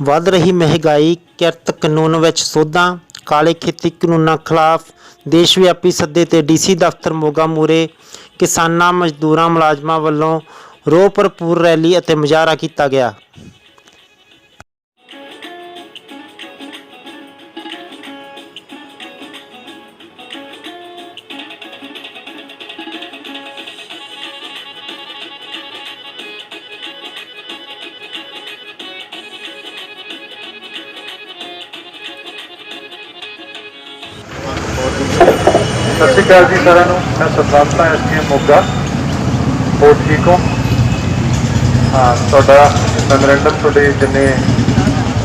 वध रही महंगाई, किरत कानून विच सोधां, काले खेती कानूनां खिलाफ देश व्यापी सद्दे ते DC दफ्तर मोगा मूहरे किसानां, मजदूरां, मुलाजमां वल्लों रोह भरपूर रैली अते मुजाहरा कीता गया। सत श्री अकाल जी सारिਆਂ ਨੂੰ। मैं सरपंच हाँ SDM मोगा। हो ठीक हो? हाँ, ਤੁਹਾਡਾ ਮੈਮੋਰੈਂਡਮ ਤੁਹਾਡੇ ਜਿੰਨੇ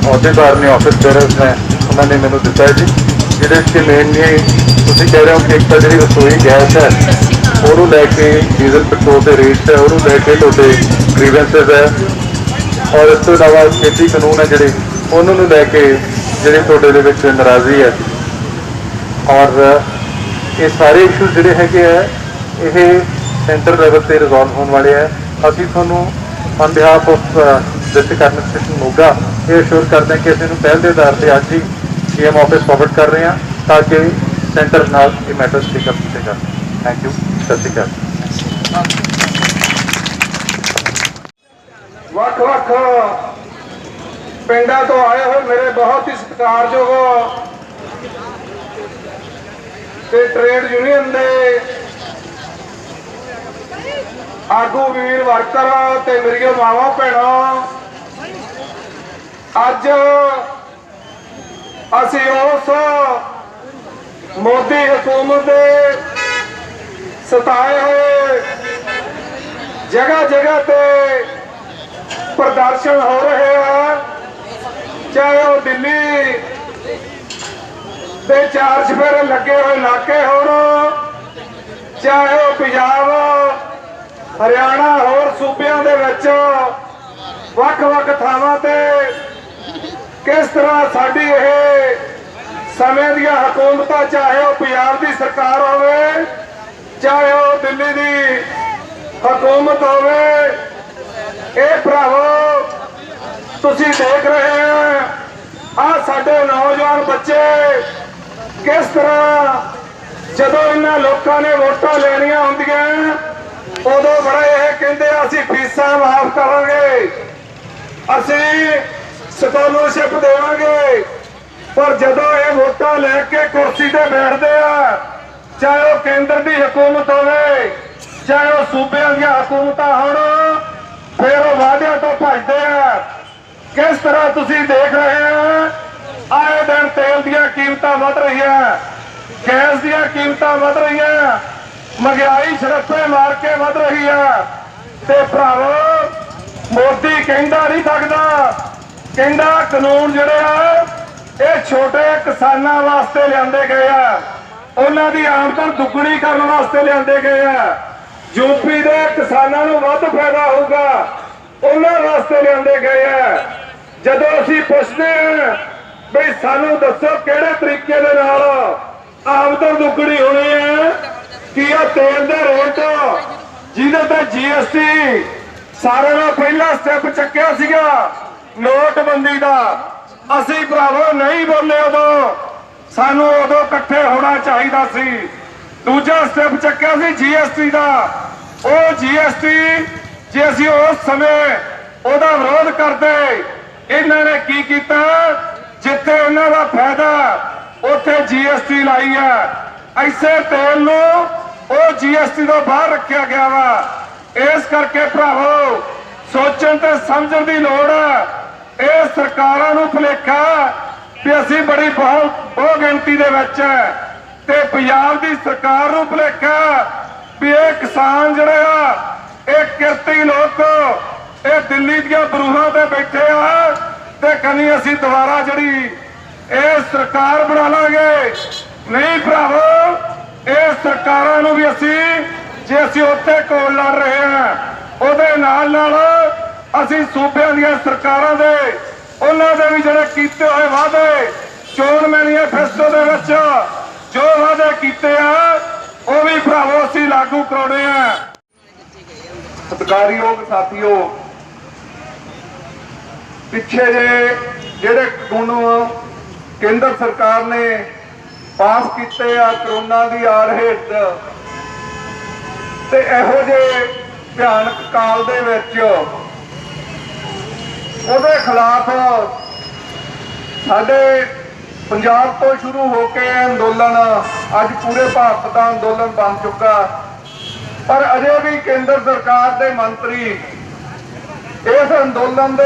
ਅਹੁਦੇਦਾਰ ਨੇ, ਆਫਿਸ ਬੇਅਰਰਸ ਨੇ, ਉਹਨਾਂ ਨੇ ਮੈਨੂੰ ਦਿੱਤਾ ਹੈ ਜੀ, ਜਿਹਦੇ ਵਿੱਚ ਮੇਨਲੀ ਤੁਸੀਂ ਕਹਿ ਰਹੇ ਹੋ ਕਿ ਇੱਕ ਤਾਂ ਜਿਹੜੀ ਰਸੋਈ ਗੈਸ ਹੈ ਉਹਨੂੰ ਲੈ ਕੇ ਡੀਜ਼ਲ ਪੈਟਰੋਲ ਦੇ ਰੇਟ ਹੈ ਉਹਨੂੰ ਲੈ ਕੇ ਤੁਹਾਡੇ ਗ੍ਰੀਵੈਂਸਸ ਹੈ, ਔਰ ਇਸ ਤੋਂ ਇਲਾਵਾ ਖੇਤੀ ਕਾਨੂੰਨ ਹੈ ਜਿਹੜੇ ਉਹਨਾਂ ਨੂੰ ਲੈ ਕੇ ਜਿਹੜੇ ਤੁਹਾਡੇ ਦੇ ਵਿੱਚ ਨਾਰਾਜ਼ੀ ਹੈ, ਔਰ ये सारे इशूज़ जोड़े है ये सेंटर लैवल पर रिजॉल्व होने वाले हैं। अभी थोनों on behalf of district administration Moga ये अश्योर करते हैं कि असं पहल के आधार पर अज ही CM ऑफिस फॉरवर्ड कर रहे हैं ताकि सेंटर नाल ये मैटर्स टेकअप किए जाए। Thank you. सत श्री अकाल। ਵੱਖ-ਵੱਖ ਪਿੰਡਾਂ ਤੋਂ ਆਏ ਹੋਏ ਮੇਰੇ बहुत ही ਸਤਿਕਾਰਯੋਗ ਤੇ ट्रेड यूनियन ਦੇ ਆਗੂ ਵੀਰ ਵਰਕਰ ਤੇ ਮੇਰੀਆਂ ਮਾਵਾਂ ਭੈਣਾਂ, ਅੱਜ ਅਸੀਂ ਉਸ ਮੋਦੀ ਹਕੂਮਤ ਦੇ ਸਤਾਏ ਹੋਏ ਜਗ੍ਹਾ ਜਗ੍ਹਾ ਤੇ ਪ੍ਰਦਰਸ਼ਨ ਹੋ ਰਹੇ ਆ, ਚਾਹੇ ਉਹ ਦਿੱਲੀ ਦੇ ਚਾਰ ਚੁਫੇਰੇ ਲੱਗੇ ਹੋਏ ਇਲਾਕੇ ਹੋਣ, ਚਾਹੇ ਉਹ ਪੰਜਾਬ, ਹਰਿਆਣਾ, ਹੋਰ ਸੂਬਿਆਂ ਦੇ ਵਿੱਚ ਵੱਖ-ਵੱਖ ਥਾਵਾਂ ਤੇ ਕਿਸ ਤਰ੍ਹਾਂ ਸਾਡੀ ਇਹ ਸਮੇਂ ਦੀਆਂ ਹਕੂਮਤਾਂ, ਚਾਹੇ ਉਹ ਪੰਜਾਬ ਦੀ ਸਰਕਾਰ ਹੋਵੇ, ਚਾਹੇ ਉਹ ਦਿੱਲੀ ਦੀ ਹਕੂਮਤ ਹੋਵੇ, ਇਹ ਭਰਾਵੋ ਤੁਸੀਂ ਦੇਖ ਰਹੇ ਆ ਸਾਡੇ ਨੌਜਵਾਨ ਬੱਚੇ किस तरह जदों इन्हां लोकां ने वोटां लैणियां हुंदियां उदों बड़ा यह कहंदे असीं फीसां माफ करांगे, असीं स्कॉलरशिप देवांगे, पर जदों ये वोटां लैके कुर्सी ते बैठदे आ, चाहे वो केंद्र की हुकूमत होवे, चाहे वो सूबे दी हुकूमतां होण, फिर वो वादियां तो भजदे आ। किस तरह तुसीं देख रहे हैं आए दिन तेल दी कीमत वध रही है, गैस दी कीमत वध रही है, महंगाई छरप्पे मार के वध रही है, ते भरावो मोदी कहंदा नहीं थकदा, कहंदा कानून जिहड़े आ ये छोटे किसानां वास्ते लिआंदे गए आ, उन्हां दी आमदन दुगणी करन वास्ते लिआंदे गए आ, यूपी दे किसानां नूं वध फायदा होगा उन्हां वास्ते लिआंदे गए आ। जदों असीं पुछदे आ बई सानू दसो किहड़े तरीके दे नाल आमदन दुगणी होनी है, कि तेल दे रेट जिहदे ते GST सारे नाल पहला स्टैप चक्किया सीगा नोटबंदी दा, असीं भरावो नहीं बोले उदों, सानू उदों इकट्ठे होना चाहिदा सी। दूजा स्टैप चक्किया सी GST दा, ਉਹ GST जे असीं उस समय ਉਹਦਾ ਵਿਰੋਧ ਕਰਦੇ, ਇਹਨਾਂ ਨੇ ਕੀ ਕੀਤਾ, जिथे उन्हां दा फायदा उत्थे GST लाई है, ऐसे तेल नूं GST तो बाहर रखा गया वा। इस करके भरावो सोचण ते समझण दी लोड़ है। इह सरकारां नूं भुलेखा भी असीं बड़ी बहु गिणती दे विच ते पंजाब दी सरकार नूं भुलेखा भी इह किसान जिहड़े आ इह किरती लोक इह दिल्ली दीआं बरूहां ते बैठे आ ते कहीं असीं दोबारा जड़ी इस सरकार बना लांगे नहीं भरावो, इस सरकारां नूं भी असीं जे असीं उत्थे कोल लड़ रहे हैं उहदे नाल नाल असीं सूबिआं दीआं सरकारां दे उन्हां दे भी जिहड़े कीते होए वादे चोण मैनीफेस्टो दे विच जो वादे कीते आ ਉਹ भी भरावो असीं लागू कराउणे आ। सत्कारयोग साथियों, पिछे जे ਜਿਹੜੇ ਕਾਨੂੰਨ ਕੇਂਦਰ ਸਰਕਾਰ ਨੇ ਪਾਸ ਕੀਤੇ ਆ ਕਰੋਨਾ ਦੀ ਆੜ ਹੇਠ ਤੇ ਇਹੋ ਜਿਹੇ ਭਿਆਨਕ ਕਾਲ ਦੇ ਵਿੱਚ ਉਹਦੇ ਖਿਲਾਫ ਸਾਡੇ ਪੰਜਾਬ ਤੋਂ ਸ਼ੁਰੂ ਹੋ ਕੇ ਅੰਦੋਲਨ ਅੱਜ ਪੂਰੇ ਭਾਰਤ ਦਾ ਅੰਦੋਲਨ ਬਣ ਚੁੱਕਾ। ਪਰ ਅਜੇ ਵੀ ਕੇਂਦਰ ਸਰਕਾਰ ਦੇ ਮੰਤਰੀ ਇਸ ਅੰਦੋਲਨ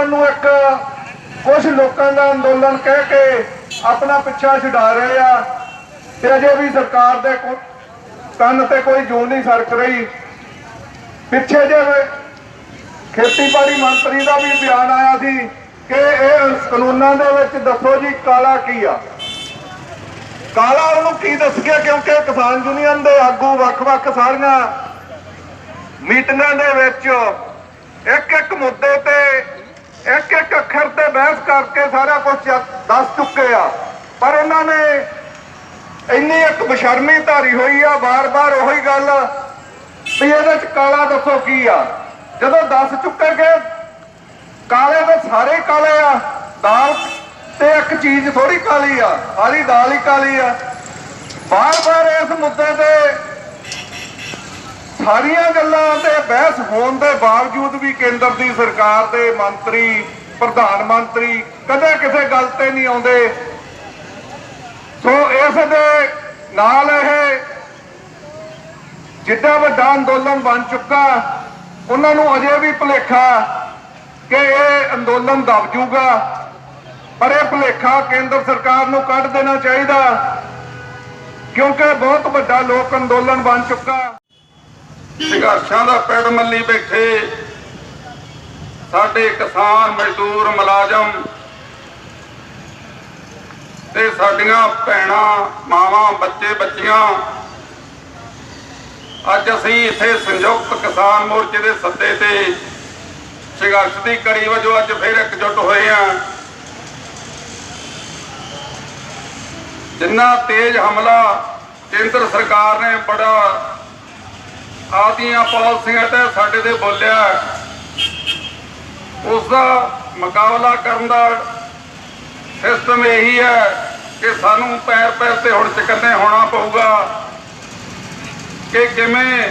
ਨੂੰ ਇੱਕ ਕੁਝ ਲੋਕਾਂ ਦਾ ਅੰਦੋਲਨ ਕਹਿ ਕੇ ਆਪਣਾ ਪਿੱਛਾ ਛੁਡਾ ਰਹੇ ਆ ਤੇ ਅਜੇ ਵੀ ਸਰਕਾਰ ਦੇ ਕੰਨ ਤੇ ਕੋਈ ਜੂੰ ਨਹੀਂ ਸਰਕ ਰਹੀ। ਪਿੱਛੇ ਜੇ ਖੇਤੀਬਾੜੀ ਮੰਤਰੀ ਦਾ ਵੀ ਬਿਆਨ ਆਇਆ ਸੀ ਕਿ ਇਹ ਕਾਨੂੰਨਾਂ ਦੇ ਵਿੱਚ ਦੱਸੋ ਜੀ ਕਾਲਾ ਕੀ ਆ। ਕਾਲਾ ਉਹਨੂੰ ਕੀ ਦੱਸ ਗਿਆ, ਕਿਉਂਕਿ ਕਿਸਾਨ ਯੂਨੀਅਨ ਦੇ ਆਗੂ ਵੱਖ-ਵੱਖ ਸਾਰੀਆਂ ਮੀਟਿੰਗਾਂ ਦੇ ਵਿੱਚ ਇੱਕ ਮੁੱਦੇ ਤੇ ਇੱਕ ਅੱਖਰ ਤੇ ਬਹਿਸ ਕਰਕੇ ਸਾਰਾ ਕੁਝ ਦੱਸ ਚੁੱਕੇ ਆ। ਪਰ ਉਹਨਾਂ ਨੇ ਇੰਨੀ ਇੱਕ ਬੇਸ਼ਰਮੀ ਧਾਰੀ ਹੋਈ ਆ, ਬਾਰ-ਬਾਰ ਉਹੀ ਗੱਲ ਵੀ ਇਹਦੇ ਚ ਕਾਲਾ ਦੱਸੋ ਕੀ ਆ। ਜਦੋਂ ਦੱਸ ਚੁੱਕੇ ਕਿ ਕਾਲੇ ਦੇ ਸਾਰੇ ਕਾਲੇ ਆ, ਦਾਲ ਤੇ ਇੱਕ ਚੀਜ਼ ਥੋੜੀ ਕਾਲੀ ਆ, ਸਾਰੀ ਦਾਲ ਹੀ ਕਾਲੀ ਆ। ਬਾਰ-ਬਾਰ ਇਸ ਮੁੱਦੇ ਤੇ ਸਾਰੀਆਂ ਗੱਲਾਂ ਤੇ ਬਹਿਸ ਹੋਣ ਦੇ ਬਾਵਜੂਦ ਵੀ ਕੇਂਦਰ ਦੀ ਸਰਕਾਰ ਦੇ ਮੰਤਰੀ, ਪ੍ਰਧਾਨ ਮੰਤਰੀ ਕਦੇ ਕਿਸੇ ਗੱਲ ਤੇ ਨਹੀਂ ਆਉਂਦੇ। ਸੋ ਇਸ ਦੇ ਨਾਲ ਇਹ ਜਿੱਡਾ ਵੱਡਾ ਅੰਦੋਲਨ ਬਣ ਚੁੱਕਾ, ਉਹਨਾਂ ਨੂੰ ਅਜੇ ਵੀ ਭੁਲੇਖਾ ਕਿ ਇਹ ਅੰਦੋਲਨ ਦਬ ਜੂਗਾ। ਪਰ ਇਹ ਭੁਲੇਖਾ ਕੇਂਦਰ ਸਰਕਾਰ ਨੂੰ ਕੱਢ ਦੇਣਾ ਚਾਹੀਦਾ, ਕਿਉਂਕਿ ਬਹੁਤ ਵੱਡਾ ਲੋਕ ਅੰਦੋਲਨ ਬਣ ਚੁੱਕਾ। ਸੰਘਰਸ਼ਾਂ ਦਾ ਪਿੜ ਮੱਲੀ ਬੈਠੇ ਸਾਡੇ ਕਿਸਾਨ, ਮਜ਼ਦੂਰ, ਮੁਲਾਜ਼ਮ ਤੇ ਸਾਡੀਆਂ ਭੈਣਾਂ, ਮਾਵਾਂ, ਬੱਚੇ, ਬੱਚੀਆਂ, ਅੱਜ ਅਸੀਂ ਇੱਥੇ ਸੰਯੁਕਤ ਕਿਸਾਨ ਮੋਰਚੇ ਦੇ ਸੱਦੇ ਤੇ ਸੰਘਰਸ਼ ਦੀ ਕੜੀ ਵਜੋਂ ਅੱਜ ਫਿਰ ਇਕਜੁੱਟ ਹੋਏ ਆ। ਜਿੰਨਾ ਤੇਜ਼ ਹਮਲਾ ਕੇਂਦਰ ਸਰਕਾਰ ਨੇ ਬੜਾ ਆਦੀਆਂ ਪਾਲਸੀਆਂ ਤੇ ਸਾਡੇ ਤੇ ਬੋਲਿਆ, ਉਸ ਦਾ ਮੁਕਾਬਲਾ ਕਰਨ ਦਾ ਸਿਸਟਮ ਇਹੀ ਹੈ ਕਿ ਸਾਨੂੰ ਪੈਰ ਪੈਰ ਤੇ ਹੁਣ ਚੁਕੰਨੇ ਹੋਣਾ ਪਊਗਾ ਕਿ ਕਿਵੇਂ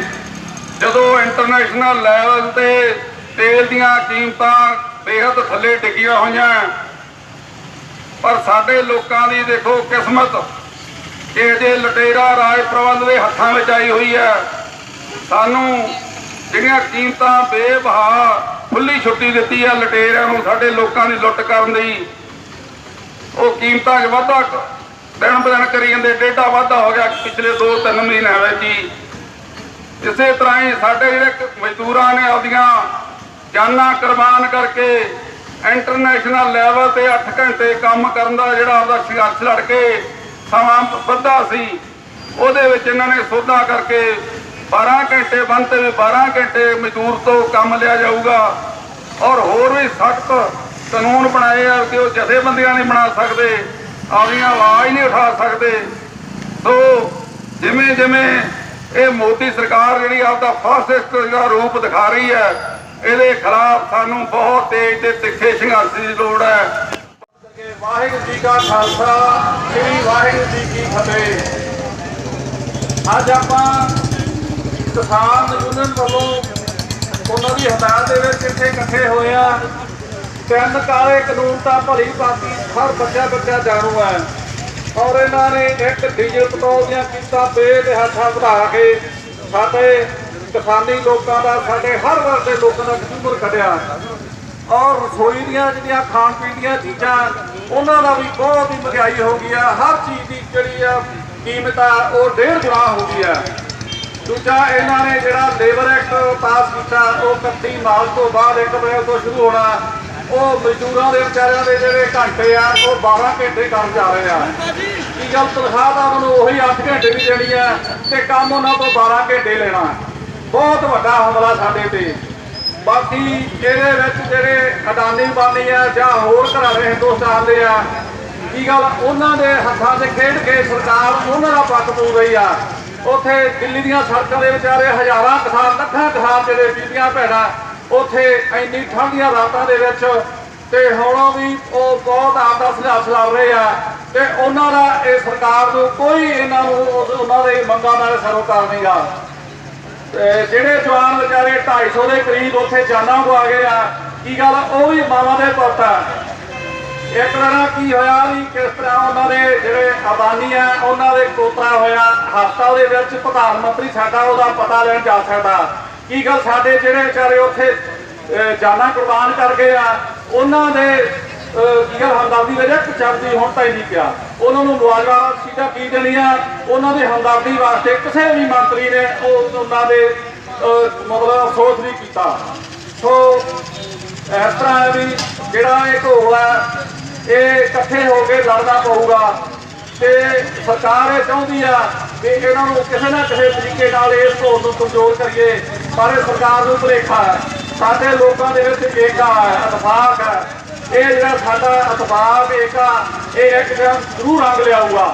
ਜਦੋਂ ਇੰਟਰਨੈਸ਼ਨਲ ਲੈਵਲ ਤੇ ਤੇਲ ਦੀਆਂ ਕੀਮਤਾਂ ਬੇਹੱਦ ਥੱਲੇ ਡਿੱਗੀਆਂ ਹੋਈਆਂ, ਪਰ ਸਾਡੇ ਲੋਕਾਂ ਦੀ ਦੇਖੋ ਕਿਸਮਤ ਕਿ ਜੇ ਲੁਟੇਰਾ ਰਾਜ ਪ੍ਰਬੰਧ ਦੇ ਹੱਥਾਂ ਵਿੱਚ ਆਈ ਹੋਈ ਹੈ। ਸਾਨੂੰ ਜਿਹੜੀਆਂ ਕੀਮਤਾਂ ਬੇਵਹਾ ਖੁੱਲੀ ਛੁੱਟੀ ਦਿੱਤੀ ਹੈ ਲੁਟੇਰਿਆਂ ਨੂੰ ਸਾਡੇ ਲੋਕਾਂ ਦੀ ਲੁੱਟ ਕਰਨ ਦੀ, ਉਹ ਕੀਮਤਾਂ 'ਚ ਵਾਧਾ ਦਿਨ ਬ ਦਿਨ ਕਰੀ ਜਾਂਦੇ। ਡੇਢਾ ਵਾਧਾ ਹੋ ਗਿਆ ਪਿਛਲੇ 2-3 ਮਹੀਨਿਆਂ ਵਿੱਚ ਹੀ। ਇਸੇ ਤਰ੍ਹਾਂ ਹੀ ਸਾਡੇ ਜਿਹੜੇ ਮਜ਼ਦੂਰਾਂ ਨੇ ਆਪਦੀਆਂ ਜਾਨਾਂ ਕੁਰਬਾਨ ਕਰਕੇ ਇੰਟਰਨੈਸ਼ਨਲ ਲੈਵਲ ਤੇ 8 ਘੰਟੇ ਕੰਮ ਕਰਨ ਦਾ ਜਿਹੜਾ ਆਪਦਾ ਸੰਘਰਸ਼ ਲੜ ਕੇ ਸਮਾਂ ਵੱਧਾ ਸੀ, ਉਹਦੇ ਵਿੱਚ ਇਹਨਾਂ ਨੇ ਸੋਧਾ ਕਰਕੇ 12 ਘੰਟੇ ਬੰਦ ਤੇ 12 ਘੰਟੇ ਮਜ਼ਦੂਰ ਤੋਂ ਕੰਮ ਲਿਆ ਜਾਊਗਾ। ਔਰ ਹੋਰ ਵੀ ਸਖਤ ਕਾਨੂੰਨ ਬਣਾਏ ਆ ਕਿ ਉਹ ਜਥੇਬੰਦੀਆਂ ਨਹੀਂ ਬਣਾ ਸਕਦੇ, ਆਪਦੀਆਂ ਆਵਾਜ਼ ਨਹੀਂ ਉਠਾ ਸਕਦੇ। ਸੋ ਜਿਵੇਂ ਜਿਵੇਂ ਇਹ ਮੋਦੀ ਸਰਕਾਰ ਜਿਹੜੀ ਆਪਦਾ ਫਾਸਿਸਟ ਦਾ ਰੂਪ ਦਿਖਾ ਰਹੀ ਹੈ, ਇਹਦੇ ਖਿਲਾਫ ਸਾਨੂੰ ਬਹੁਤ ਤੇਜ਼ ਤੇ ਤਿੱਖੇ ਸੰਘਰਸ਼ ਦੀ ਲੋੜ ਹੈ। ਵਾਹਿਗੁਰੂ ਜੀ ਕਾ ਖਾਲਸਾ, ਸ੍ਰੀ ਵਾਹਿਗੁਰੂ ਜੀ ਕੀ ਫਤਿਹ। ਅੱਜ ਆਪਾਂ ਕਿਸਾਨ ਯੂਨੀਅਨ ਵੱਲੋਂ ਉਹਨਾਂ ਦੀ ਹਦਾਇਤ ਦੇ ਵਿੱਚ ਇੱਥੇ ਇਕੱਠੇ ਹੋਏ ਆ। 3 ਕਾਲੇ ਕਾਨੂੰਨ ਤਾਂ ਭਲੀ ਭਾਂਤੀ ਹਰ ਬੱਚਾ ਜਾਣੂ ਹੈ, ਔਰ ਇਹਨਾਂ ਨੇ ਇੱਕ ਡੀਜ਼ਲ ਪੈਟਰੋਲ ਦੀਆਂ ਕੀਮਤਾਂ ਬੇਤਹਾਸ਼ਾ ਵਧਾ ਕੇ ਸਾਡੇ ਕਿਸਾਨੀ ਲੋਕਾਂ ਦਾ, ਸਾਡੇ ਹਰ ਵਰਗ ਦੇ ਲੋਕਾਂ ਦਾ ਕਸੂਰ ਕੱਢਿਆ। ਔਰ ਰਸੋਈ ਦੀਆਂ ਜਿਹੜੀਆਂ ਖਾਣ ਪੀਣ ਦੀਆਂ ਚੀਜ਼ਾਂ, ਉਹਨਾਂ ਦਾ ਵੀ ਬਹੁਤ ਹੀ ਮਹਿੰਗਾਈ ਹੋ ਗਈ ਆ। ਹਰ ਚੀਜ਼ ਦੀ ਜਿਹੜੀ ਆ ਕੀਮਤ ਆ ਉਹ 1.5 ਗੁਣਾ ਹੋ ਗਈ ਆ। ਦੂਜਾ ਇਹਨਾਂ ਨੇ ਜਿਹੜਾ ਲੇਬਰ ਐਕਟ ਪਾਸ ਕੀਤਾ, ਉਹ 31 ਮਾਰਚ ਤੋਂ ਬਾਅਦ 1 ਅਪ੍ਰੈਲ ਤੋਂ ਸ਼ੁਰੂ ਹੋਣਾ। ਉਹ ਮਜ਼ਦੂਰਾਂ ਦੇ ਵਿਚਾਰਿਆਂ ਦੇ ਜਿਹੜੇ ਘੰਟੇ ਆ ਉਹ 12 ਘੰਟੇ ਕੰਮ ਜਾ ਰਹੇ ਆ। ਕੀ ਗੱਲ, ਤਨਖਾਹ ਤਾਂ ਉਹਨਾਂ ਨੂੰ ਉਹੀ 8 ਘੰਟੇ ਦੀ ਦੇਣੀ ਆ ਤੇ ਕੰਮ ਉਹਨਾਂ ਤੋਂ 12 ਘੰਟੇ ਲੈਣਾ। ਬਹੁਤ ਵੱਡਾ ਹਮਲਾ ਸਾਡੇ ਤੇ। ਬਾਕੀ ਇਹਦੇ ਵਿੱਚ ਜਿਹੜੇ ਅਡਾਨੀ ਬਾਨੀ ਆ ਜਾਂ ਹੋਰ ਘਰਾਣੇ ਹਿੰਦੁਸਤਾਨ ਦੇ ਆ, ਕੀ ਗੱਲ, ਉਹਨਾਂ ਦੇ ਹੱਥਾਂ 'ਚ ਖੇਡ ਕੇ ਸਰਕਾਰ ਉਹਨਾਂ ਦਾ ਪੱਖ ਪੂ ਰਹੀ ਆ। ਉੱਥੇ ਦਿੱਲੀ ਦੀਆਂ ਸੜਕਾਂ ਦੇ ਵਿਚਾਰੇ ਹਜ਼ਾਰਾਂ ਕਿਸਾਨ, ਲੱਖਾਂ ਕਿਸਾਨ ਜਿਹੜੇ ਬੀਬੀਆਂ ਭੈਣਾਂ ਉੱਥੇ ਇੰਨੀ ਠੰਡ ਦੀਆਂ ਰਾਤਾਂ ਦੇ ਵਿੱਚ ਤੇ ਹੁਣ ਵੀ ਉਹ ਬਹੁਤ ਆਪਦਾ ਸੰਘਰਸ਼ ਲੜ ਰਹੇ ਆ ਤੇ ਉਹਨਾਂ ਦਾ ਇਹ ਸਰਕਾਰ ਨੂੰ ਕੋਈ ਇਹਨਾਂ ਨੂੰ ਉਹਨਾਂ ਦੇ ਮੰਗਾਂ ਨਾਲ ਸਰੋਕਾਰ ਨਹੀਂ ਗਾ। ਜਿਹੜੇ ਜਵਾਨ ਵਿਚਾਰੇ 250 ਦੇ ਕਰੀਬ ਉੱਥੇ ਜਾਨਾਂ ਗਵਾ ਗਏ ਆ, ਕੀ ਗੱਲ ਉਹ ਵੀ ਮਾਵਾਂ ਦੇ ਪੁੱਤ ਆ। ਇੱਕ ਦਿਨ ਕੀ ਹੋਇਆ ਵੀ ਕਿਸ ਤਰ੍ਹਾਂ ਉਹਨਾਂ ਦੇ ਜਿਹੜੇ ਅਬਾਨੀ ਆ ਉਹਨਾਂ ਦੇ ਕੋਤਰਾ ਹੋਇਆ ਹਸਪਤਾਲ ਦੇ ਵਿੱਚ, ਪ੍ਰਧਾਨ ਮੰਤਰੀ ਸਾਡਾ ਉਹਦਾ ਪਤਾ ਲੈਣ ਜਾ ਸਕਦਾ। ਕੀ ਗੱਲ ਸਾਡੇ ਜਿਹੜੇ ਵਿਚਾਰੇ ਉੱਥੇ ਜਾਨਾਂ ਕੁਰਬਾਨ ਕਰ ਗਏ ਆ ਉਹਨਾਂ ਦੇ ਕੀ ਗੱਲ ਹਮਦਰਦੀ ਵਜ੍ਹਾ ਚੜਦੀ ਹੁਣ ਤਾਂ ਹੀ ਨਹੀਂ ਪਿਆ। ਉਹਨਾਂ ਨੂੰ ਮੁਆਵਜ਼ਾ ਸੀਟਾਂ ਕੀ ਦੇਣੀਆਂ, ਉਹਨਾਂ ਦੀ ਹਮਦਰਦੀ ਵਾਸਤੇ ਕਿਸੇ ਵੀ ਮੰਤਰੀ ਨੇ ਉਹਨਾਂ ਦੇ ਮਤਲਬ ਅਫਸੋਸ ਨਹੀਂ ਕੀਤਾ। ਸੋ ਇਸ ਤਰ੍ਹਾਂ ਹੈ ਵੀ ਜਿਹੜਾ ਇਹ ਘੋਲ ਹੈ ਇਹ ਇਕੱਠੇ ਹੋ ਕੇ ਲੜਨਾ ਪਊਗਾ ਤੇ ਸਰਕਾਰ ਇਹ ਚਾਹੁੰਦੀ ਆ ਵੀ ਇਹਨਾਂ ਨੂੰ ਕਿਸੇ ਨਾ ਕਿਸੇ ਤਰੀਕੇ ਨਾਲ ਇਸ ਘੋਲ ਨੂੰ ਕਮਜ਼ੋਰ ਕਰੀਏ, ਪਰ ਇਹ ਸਰਕਾਰ ਨੂੰ ਭੁਲੇਖਾ ਹੈ। ਸਾਡੇ ਲੋਕਾਂ ਦੇ ਵਿੱਚ ਏਕਾ ਹੈ, ਇਤਫਾਕ ਹੈ। ਇਹ ਜਿਹੜਾ ਸਾਡਾ ਇਤਫਾਕ ਏਕਾ ਇਹ ਇੱਕ ਦਿਨ ਜ਼ਰੂਰ ਰੰਗ ਲਿਆਊਗਾ।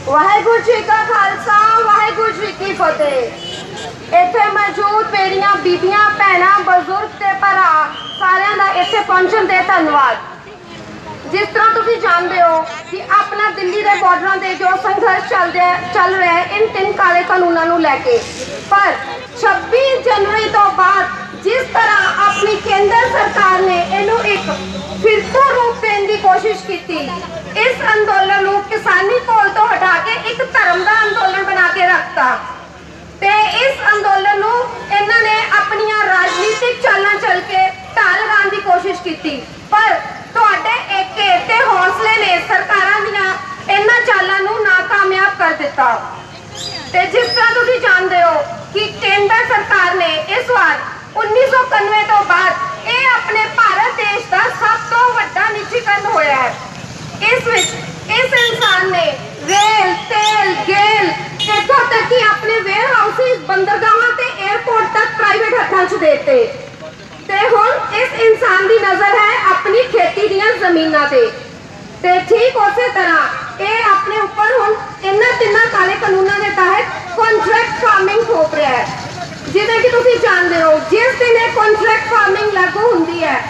ਵਾਹਿਗੁਰੂ ਜੀ ਕਾ ਖਾਲਸਾ, ਵਾਹਿਗੁਰੂ ਜੀ ਕੀ ਫਤਿਹ। ਇੱਥੇ ਮੌਜੂਦ ਮੇਰੀਆਂ ਬੀਬੀਆਂ, ਭੈਣਾਂ, ਬਜ਼ੁਰਗ ਤੇ ਭਰਾ ਸਾਰਿਆਂ ਦਾ ਇੱਥੇ ਪਹੁੰਚਣ ਤੇ ਧੰਨਵਾਦ। ਜਿਸ ਤਰ੍ਹਾਂ ਤੁਸੀਂ ਜਾਣਦੇ ਹੋ ਕਿ ਆਪਣਾ ਦਿੱਲੀ ਦੇ ਬਾਰਡਰਾਂ ਤੇ ਜੋ ਸੰਘਰਸ਼ ਚੱਲ ਰਿਹਾ ਹੈ ਇਨ 3 ਕਾਲੇ ਕਾਨੂੰਨਾਂ ਨੂੰ ਲੈ ਕੇ, ਪਰ 26 ਜਨਵਰੀ ਤੋਂ ਬਾਅਦ ਜਿਸ ਤਰ੍ਹਾਂ ਆਪਣੀ ਕੇਂਦਰ ਸਰਕਾਰ ਨੇ ਇਹਨੂੰ ਇੱਕ ਫਿਰਕੂ ਰੂਪ ਦੇਣ ਦੀ ਕੋਸ਼ਿਸ਼ ਕੀਤੀ, ਇਸ ਅੰਦੋਲਨ ਨੂੰ ਕਿਸਾਨੀ ਘੋਲ ਤੋਂ ਹਟਾ ਕੇ ਇੱਕ ਧਰਮ ਦਾ ਅੰਦੋਲਨ ਬਣਾ ਕੇ ਰੱਖਤਾ ਤੇ ਇਸ ਅੰਦੋਲਨ ਨੂੰ ਇਹਨਾਂ ਨੇ ਆਪਣੀਆਂ ਰਾਜਨੀਤਿਕ ਚਾਲਾਂ ਚੱਲ ਕੇ ਢਾਹ ਲਗਾਉਣ ਦੀ ਕੋਸ਼ਿਸ਼ ਕੀਤੀ, ਪਰ ਤੁਹਾਡੇ ਏਕੇ ਤੇ ਹੌਸਲੇ ਨੇ ਸਰਕਾਰਾਂ ਦੀਆਂ ਇਹਨਾਂ ਚਾਲਾਂ ਨੂੰ ਨਾਕਾਮਯਾਬ ਕਰ ਦਿੱਤਾ। ਤੇ ਜਿਸ ਤਰ੍ਹਾਂ ਤੁਸੀਂ ਜਾਣਦੇ ਹੋ ਕਿ ਕੇਂਦਰ ਸਰਕਾਰ ਨੇ ਇਸ ਵਾਰ 1991 ਤੋਂ ਬਾਅਦ ਇਹ ਆਪਣੇ ਭਾਰਤ ਦੇਸ਼ ਦਾ ਸਭ ਤੋਂ ਵੱਡਾ ਨਿੱਜੀਕਰਨ ਹੋਇਆ ਹੈ। ਇਸ ਵਿੱਚ ਇਸ ਇਨਸਾਨ ਨੇ ਰੇਲ, ਤੇਲ, ਗੇਲ, ਇੱਥੋਂ ਤੱਕ ਕਿ ਆਪਣੇ ਵੇਅਰ ਹਾਊਸਿਸ, ਬੰਦਰਗਾਹਾਂ ਤੇ 에ਅਰਪੋਰਟ ਤੱਕ ਪ੍ਰਾਈਵੇਟ ਹੱਥਾਂ 'ਚ ਦੇਤੇ ਤੇ ਹੁਣ ਇਸ ਇਨਸਾਨ ਦੀ ਨਜ਼ਰ ਹੈ ਆਪਣੀ ਖੇਤੀ ਦੀਆਂ ਜ਼ਮੀਨਾਂ ਤੇ ਠੀਕ ਉਸੇ ਤਰ੍ਹਾਂ ਇਹ ਆਪਣੇ ਉੱਪਰ ਹੁਣ ਇਹਨਾਂ 3 ਕਾਲੇ ਕਾਨੂੰਨਾਂ ਦੇ ਤਹਿਤ ਕੰਟਰੈਕਟ ਫਾਰਮਿੰਗ ਥੋਪ ਰਿਹਾ ਹੈ। ਜਿਵੇਂ ਕਿ ਤੁਸੀਂ ਜਾਣਦੇ ਹੋ ਜਿਸ ਦਿਨ ਇਹ ਕੰਟਰੈਕਟ ਫਾਰਮਿੰਗ ਲਾਗੂ ਹੁੰਦੀ ਹੈ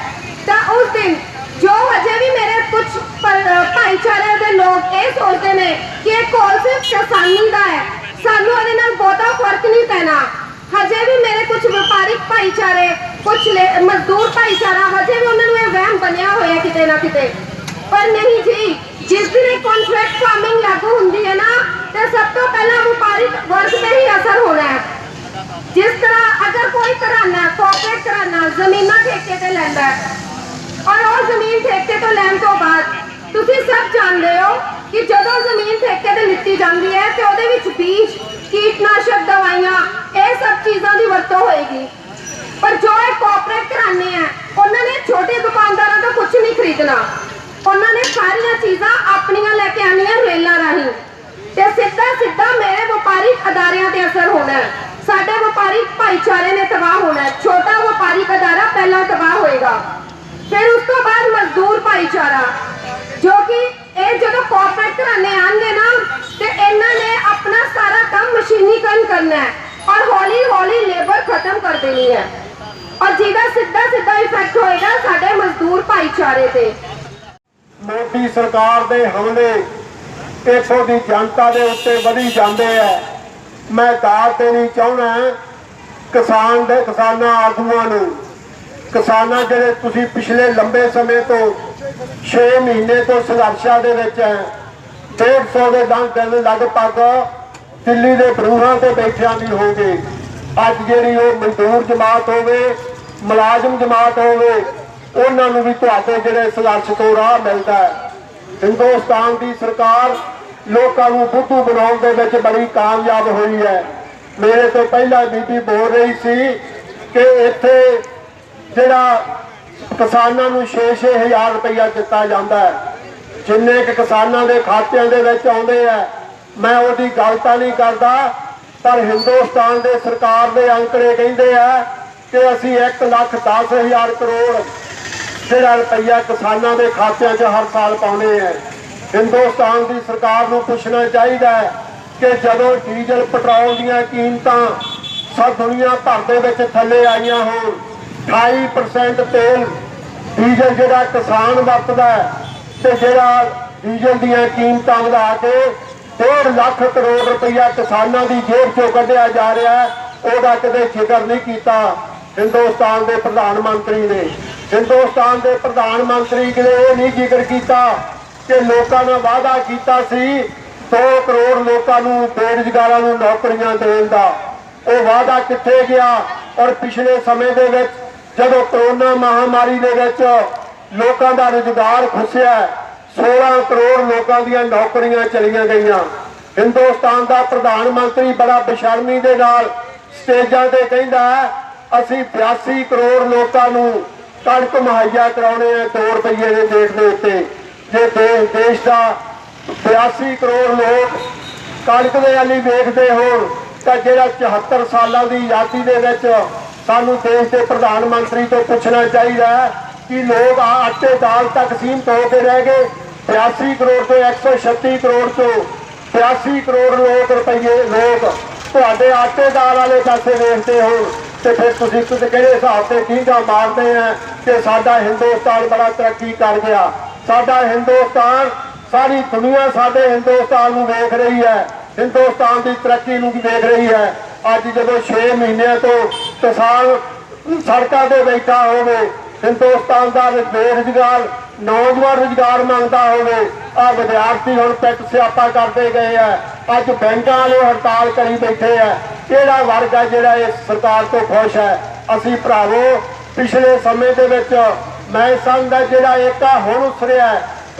ਤਾਂ ਉਸ ਦਿਨ ਜੋ ਹਜੇ ਵੀ ਮੇਰੇ ਕੁਝ ਭਾਈਚਾਰੇ ਦੇ ਲੋਕ ਇਹ ਸੋਚਦੇ ਨੇ ਕਿ ਇਹ ਘੋਲ ਸਿਰਫ ਕਿਸਾਨੀ ਦਾ ਹੈ, ਸਾਨੂੰ ਇਹਦੇ ਨਾਲ ਬਹੁਤਾ ਫਰਕ ਨਹੀਂ ਪੈਣਾ। ਹਜੇ ਵੀ ਮੇਰੇ ਕੁਝ ਵਪਾਰਿਕ ਭਾਈਚਾਰੇ, ਕੁਝ ਮਜ਼ਦੂਰ ਭਾਈਚਾਰਾ ਹਜੇ ਵੀ ਉਹਨਾਂ ਨੂੰ ਇਹ ਵਹਿਮ ਬਣਿਆ ਹੋਇਆ ਕਿਤੇ ਨਾ ਕਿਤੇ, ਪਰ ਨਹੀਂ ਜੀ। ਜਿਸ ਦਿਨ ਇਹ ਕੰਟਰੈਕਟ ਫਾਰਮਿੰਗ ਲਾਗੂ ਹੁੰਦੀ ਹੈ ਨਾ ਤੇ ਸਭ ਤੋਂ ਪਹਿਲਾਂ ਵਪਾਰਿਕ ਵਰਗ ਤੇ ਹੀ ਅਸਰ ਹੋਣਾ ਹੈ। ਜਿਸ ਤਰ੍ਹਾਂ ਅਗਰ ਕੋਈ ਘਰਾਨਾ, ਕੋਆਪਰੇਟ ਘਰਾਨਾ ਜ਼ਮੀਨਾਂ ਠੇਕੇ ਤੇ ਲੈਂਦਾ ਹੈ ਔਰ ਉਹ ਜ਼ਮੀਨ ਠੇਕੇ ਤੋਂ ਲੈਣ ਤੋਂ ਬਾਅਦ ਤੁਸੀਂ ਸਭ ਜਾਣਦੇ ਹੋ ਕਿ ਜਦੋਂ ਜ਼ਮੀਨ ਠੇਕੇ ਤੇ ਲਿੱਤੀ ਜਾਂਦੀ ਹੈ ਤੇ ਉਹਦੇ ਵਿੱਚ ਬੀਜ, ਕੀਟਨਾਸ਼ਕ ਦਵਾਈਆਂ, ਇਹ ਸਭ ਚੀਜ਼ਾਂ ਦੀ ਵਰਤੋਂ ਹੋਏਗੀ, ਪਰ ਜੋ ਇਹ ਕੋਆਪਰੇਟ ਘਰਾਨੇ ਆ ਉਹਨਾਂ ਨੇ ਛੋਟੇ ਦੁਕਾਨਦਾਰਾਂ ਤੋਂ ਕੁਝ ਨਹੀਂ ਖਰੀਦਣਾ, ਉਹਨਾਂ ਨੇ ਸਾਰੀਆਂ ਚੀਜ਼ਾਂ ਆਪਣੀਆਂ ਲੈ ਕੇ ਆਉਣੀਆਂ ਰੇਲਾਂ ਰਾਹੀਂ ਤੇ ਸਿੱਧਾ ਮੇਰੇ ਵਪਾਰਿਕ ਅਦਾਰਿਆਂ ਤੇ ਅਸਰ ਹੋਣਾ। ਸਾਡੇ ਵਪਾਰਿਕ ਭਾਈਚਾਰੇ ਨੇ ਤਬਾਹ ਹੋਣਾ। ਛੋਟਾ ਵਪਾਰਿਕ ਅਦਾਰਾ ਪਹਿਲਾਂ ਤਬਾਹ ਹੋਏਗਾ, ਫਿਰ ਉਸ ਤੋਂ ਬਾਅਦ ਮਜ਼ਦੂਰ ਭਾਈਚਾਰਾ, ਜੋ ਕਿ ਇਹ ਜਦੋਂ ਕੋਆਪਰੇਟ ਘਰਾਨੇ ਆਉਣਗੇ ਨਾ ਤੇ ਇਹਨਾਂ ਨੇ ਆਪਣਾ ਸਾਰਾ ਕੰਮ ਮਸ਼ੀਨੀਕਰਨ ਕਰਨਾ ਹੈ ਔਰ ਹੌਲੀ ਹੌਲੀ ਲੇਬਰ ਖਤਮ ਕਰ ਦੇਣੀ ਹੈ ਔਰ ਜਿਹਦਾ ਸਿੱਧਾ ਇਫੈਕਟ ਹੋਏਗਾ ਸਾਡੇ ਮਜ਼ਦੂਰ ਭਾਈਚਾਰੇ ਤੇ। ਮੋਦੀ ਸਰਕਾਰ ਦੇ ਹਮਲੇ ਇੱਥੋਂ ਦੀ ਜਨਤਾ ਦੇ ਉੱਤੇ ਵਧੀ ਜਾਂਦੇ ਆ। ਮੈਂ ਦਾਅ ਦੇਣੀ ਚਾਹੁੰਦਾ ਕਿਸਾਨਾਂ ਆਗੂਆਂ ਨੂੰ, ਕਿਸਾਨਾਂ ਜਿਹੜੇ ਤੁਸੀਂ ਪਿਛਲੇ ਲੰਬੇ ਸਮੇਂ ਤੋਂ 6 ਮਹੀਨੇ ਤੋਂ ਸੰਘਰਸ਼ਾਂ ਦੇ ਵਿੱਚ ਹੈ, 150 ਦੇ ਦਿਨ ਲਗਭਗ ਦਿੱਲੀ ਦੇ ਬਰੂਹਾਂ ਤੇ ਬੈਠਿਆਂ ਦੀ ਹੋ ਗਏ। ਅੱਜ ਜਿਹੜੀ ਉਹ ਮਜ਼ਦੂਰ ਜਮਾਤ ਹੋਵੇ, ਮੁਲਾਜ਼ਮ ਜਮਾਤ ਹੋਵੇ, ਉਹਨਾਂ ਨੂੰ ਵੀ ਤੁਹਾਡੇ ਜਿਹੜੇ ਸੰਘਰਸ਼ ਤੋਂ ਰਾਹ ਮਿਲਦਾ ਹੈ। ਹਿੰਦੁਸਤਾਨ ਦੀ ਸਰਕਾਰ ਲੋਕਾਂ ਨੂੰ ਬੁੱਧੂ ਬਣਾਉਣ ਦੇ ਵਿੱਚ ਬੜੀ ਕਾਮਯਾਬ ਹੋਈ ਹੈ। ਮੇਰੇ ਤੋਂ ਪਹਿਲਾਂ ਬੀਬੀ ਬੋਲ ਰਹੀ ਸੀ ਕਿ ਇੱਥੇ ਜਿਹੜਾ ਕਿਸਾਨਾਂ ਨੂੰ 6-6 ਹਜ਼ਾਰ ਰੁਪਈਆ ਦਿੱਤਾ ਜਾਂਦਾ ਹੈ, ਜਿੰਨੇ ਕਿ ਕਿਸਾਨਾਂ ਦੇ ਖਾਤਿਆਂ ਦੇ ਵਿੱਚ ਆਉਂਦੇ ਆ। ਮੈਂ ਉਹਦੀ ਗੱਲ ਤਾਂ ਨਹੀਂ ਕਰਦਾ, ਪਰ ਹਿੰਦੁਸਤਾਨ ਦੇ ਸਰਕਾਰ ਦੇ ਅੰਕੜੇ ਕਹਿੰਦੇ ਆ ਕਿ ਅਸੀਂ 1,10,000 ਕਰੋੜ ਜਿਹੜਾ ਰੁਪਈਆ ਕਿਸਾਨਾਂ ਦੇ ਖਾਤਿਆਂ 'ਚ ਹਰ ਸਾਲ ਪਾਉਂਦੇ ਆ। ਹਿੰਦੁਸਤਾਨ ਦੀ ਸਰਕਾਰ ਨੂੰ ਪੁੱਛਣਾ ਚਾਹੀਦਾ ਹੈ ਕਿ ਜਦੋਂ ਡੀਜ਼ਲ ਪੈਟਰੋਲ ਦੀਆਂ ਕੀਮਤਾਂ सब दुनिया भर दे विच थल्ले आईयां होण। 28% तेल डीजल जिहड़ा किसान वरतदा है ते जिहड़ा डीजल दीयां कीमतां वधा के 1.5 लाख करोड़ रुपया किसानां दी जेब चों कढिया जा रहा है, ਉਹਦਾ कदे जिक्र नहीं किया हिंदुस्तान के प्रधानमंत्री ने। हिंदुस्तान के प्रधानमंत्री ने यह नहीं जिक्र किया कि लोगों ने वादा किया 2 करोड़ लोगों को बेरोजगारों को नौकरियां देने का, वो वादा कित्थे गया। और पिछले समय के विच जदों कोरोना महामारी के विच लोगों का रोजगार खुसिया 16 करोड़ लोगों दी नौकरियां चलियां गईयां। हिंदुस्तान का प्रधानमंत्री बड़ा बेशर्मी दे नाल स्टेजां ते कहंदा असीं 82 करोड़ लोगों को कणक मुहैया कराने 2 रुपये के रेट के उत्ते। जे देश का 82 करोड़ लोग कणक के वाली वेखते होण तां जिहड़ा 74 सालों की आज़ादी दे विच सानूं देश के प्रधानमंत्री तो पूछना चाहिए कि लोग आटे दाल तक सीमित होकर रह गए। 82 करोड़ तो 136 करोड़ तो 82 करोड़ रुपये लोग तुहाडे आटे दाल वाले पासे वेखते हो तो फिर तुसीं किहड़े हिसाब से ठीका मारते हैं कि साडा हिंदुस्तान बड़ा तरक्की कर गया। साडा हिंदुस्तान सारी दुनिया साडे हिंदुस्तान नूं वेख रही है, हिंदुस्तान की तरक्की नूं वेख रही है। अज जदों 6 महीने तो किसान सड़कों पर बैठा होवे, हिंदुस्तान का बेरोजगार नौजवान रोजगार मंगता होवे, आ विद्यार्थी हुण पिट स्यापा करते गए हैं। अज बैंक वाले हड़ताल करी बैठे है। किहड़ा वर्ग है जिहड़ा इस सरकार तो खुश है? असीं भरावो पिछले समय दे विच मैं समझदा जिहड़ा एका हुण उसरिया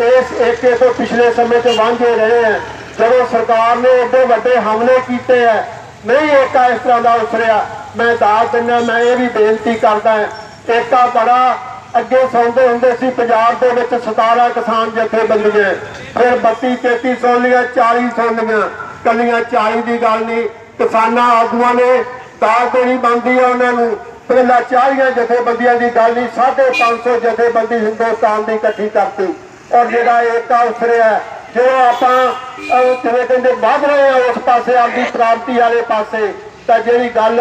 इस एके तो पिछले समय से वांझे रहे हैं। जदों सरकार ने एडे वड्डे हमले किए हैं नहीं एका इस तरह का उसरिया। मैं दास दिना, मैं ये भी बेनती करदा एका बड़ा अगे सौंदे होंदे सी पंजाब दे विच 17 किसान जथेबंदियां, फिर 32 33 सुन लिया, 40 सुन लिया, कलियां 40 की गल नहीं। किसानां आगुआं ने दास देनी बनती है उन्होंने, पहला 40 जथेबंदियां की गल नहीं, 550 जथेबंदी हिंदुस्तान की इकट्ठी करती और जिहड़ा एकता उसरिया जो आप जिवें कहंदे वध रहे हैं उस पासे आपकी प्राप्ति वाले पासे, तो जिहड़ी गल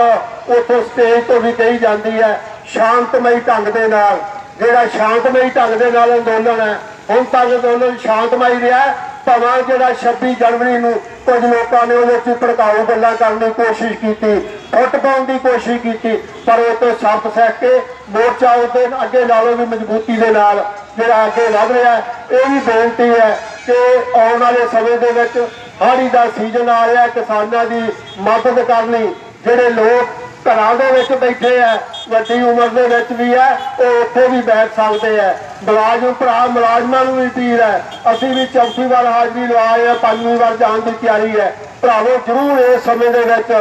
उथों स्टेज तो भी कही जाती है शांतमई ढंग दे नाल, जिहड़ा शांतमई ढंग दे नाल अंदोलन है। हुण तक अंदोलन शांतमई रहा, भावें जिहड़ा 26 जनवरी नूं कुछ लोगों ने उहदे च भड़काऊ गल्लां करने की कोशिश की, फुट पाउण की कोशिश की, पर वो तो सख्त सह के मोर्चा उहदे अगे नालों भी मजबूती दे नाल जिहड़ा अगे वध रहा है। यह भी बेनती है कि आने वाले समय के विच हाड़ी का सीजन आ रहा है, किसानों की मदद करनी, जिहड़े लोग घरां दे विच बैठे है वड्डी उम्र दे विच भी है वो उत्थे भी बैठ सकते हैं। मुलाजम भरा मुलाजमां नूं भी अपील है, असीं भी 4थी बार हाज़री लवाए हैं, 5वीं बार जाण की तैयारी है। भरावो जरूर इस समय दे विच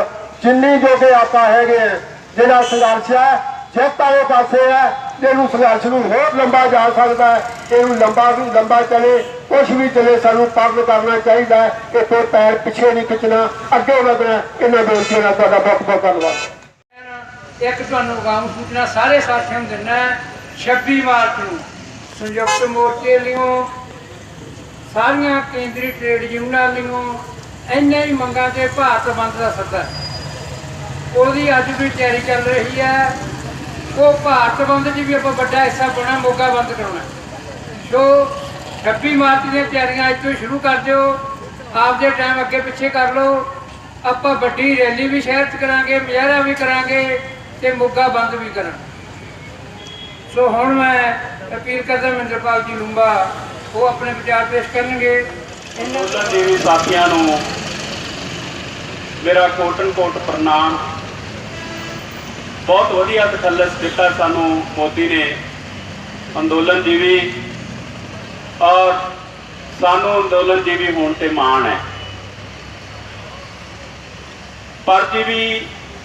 जिन्नी जो कि आपां हैगे हैं जिहड़ा संघर्ष है जित वाले पासे है, जिहनूं संघर्ष नूं होर लंबा जा सकता है, इहनूं लंबा चले, कुछ भी चले, सानूं पक्ष करना चाहिए है कि फिर पैर पिछे नहीं खिंचना, अगे वधना। इन्हां बेनतियां नाल तुहाडा बहुत बहुत धन्नवाद। एक तुहानूं आगाम सूचना सारे साथियों ਨੂੰ ਦਿੰਦਾ 26 ਮਾਰਚ ਨੂੰ संयुक्त मोर्चे लिओ सारिया केंद्रीय ट्रेड यूनियनां लिओ इन्ने ही मंगां ते भारत बंद का सੱਦਾ ਉਹਦੀ ਅੱਜ भी तैयारी चल रही है। वो भारत बंद च भी ਆਪਾਂ ਵੱਡਾ हिस्सा पाना, मोगा बंद कराउणा। सो 26 मार्च ਦੀਆਂ ਤਿਆਰੀਆਂ ਅੱਜ ਤੋਂ शुरू कर ਦਿਓ, आपदे टाइम अगे पिछे कर लो। ਆਪਾਂ ਵੱਡੀ रैली भी शहर च करांगे, मुजाहरा भी करांगे ते मोगा बंद भी करांगे। सो हुण मैं अपील करदा महेंद्रपाल जी लूंबा वो अपने विचार पेश करेंगे। ਅੰਦੋਲਨ ਦੇ ਵੀ ਸਾਥੀਆਂ ਨੂੰ मेरा कोटन कोट प्रणाम। बहुत वधिया तखल्लस दिता सानू मोदी ने अंदोलन जीवी और सानू अंदोलन जीवी होने ते माण है। पर जीवी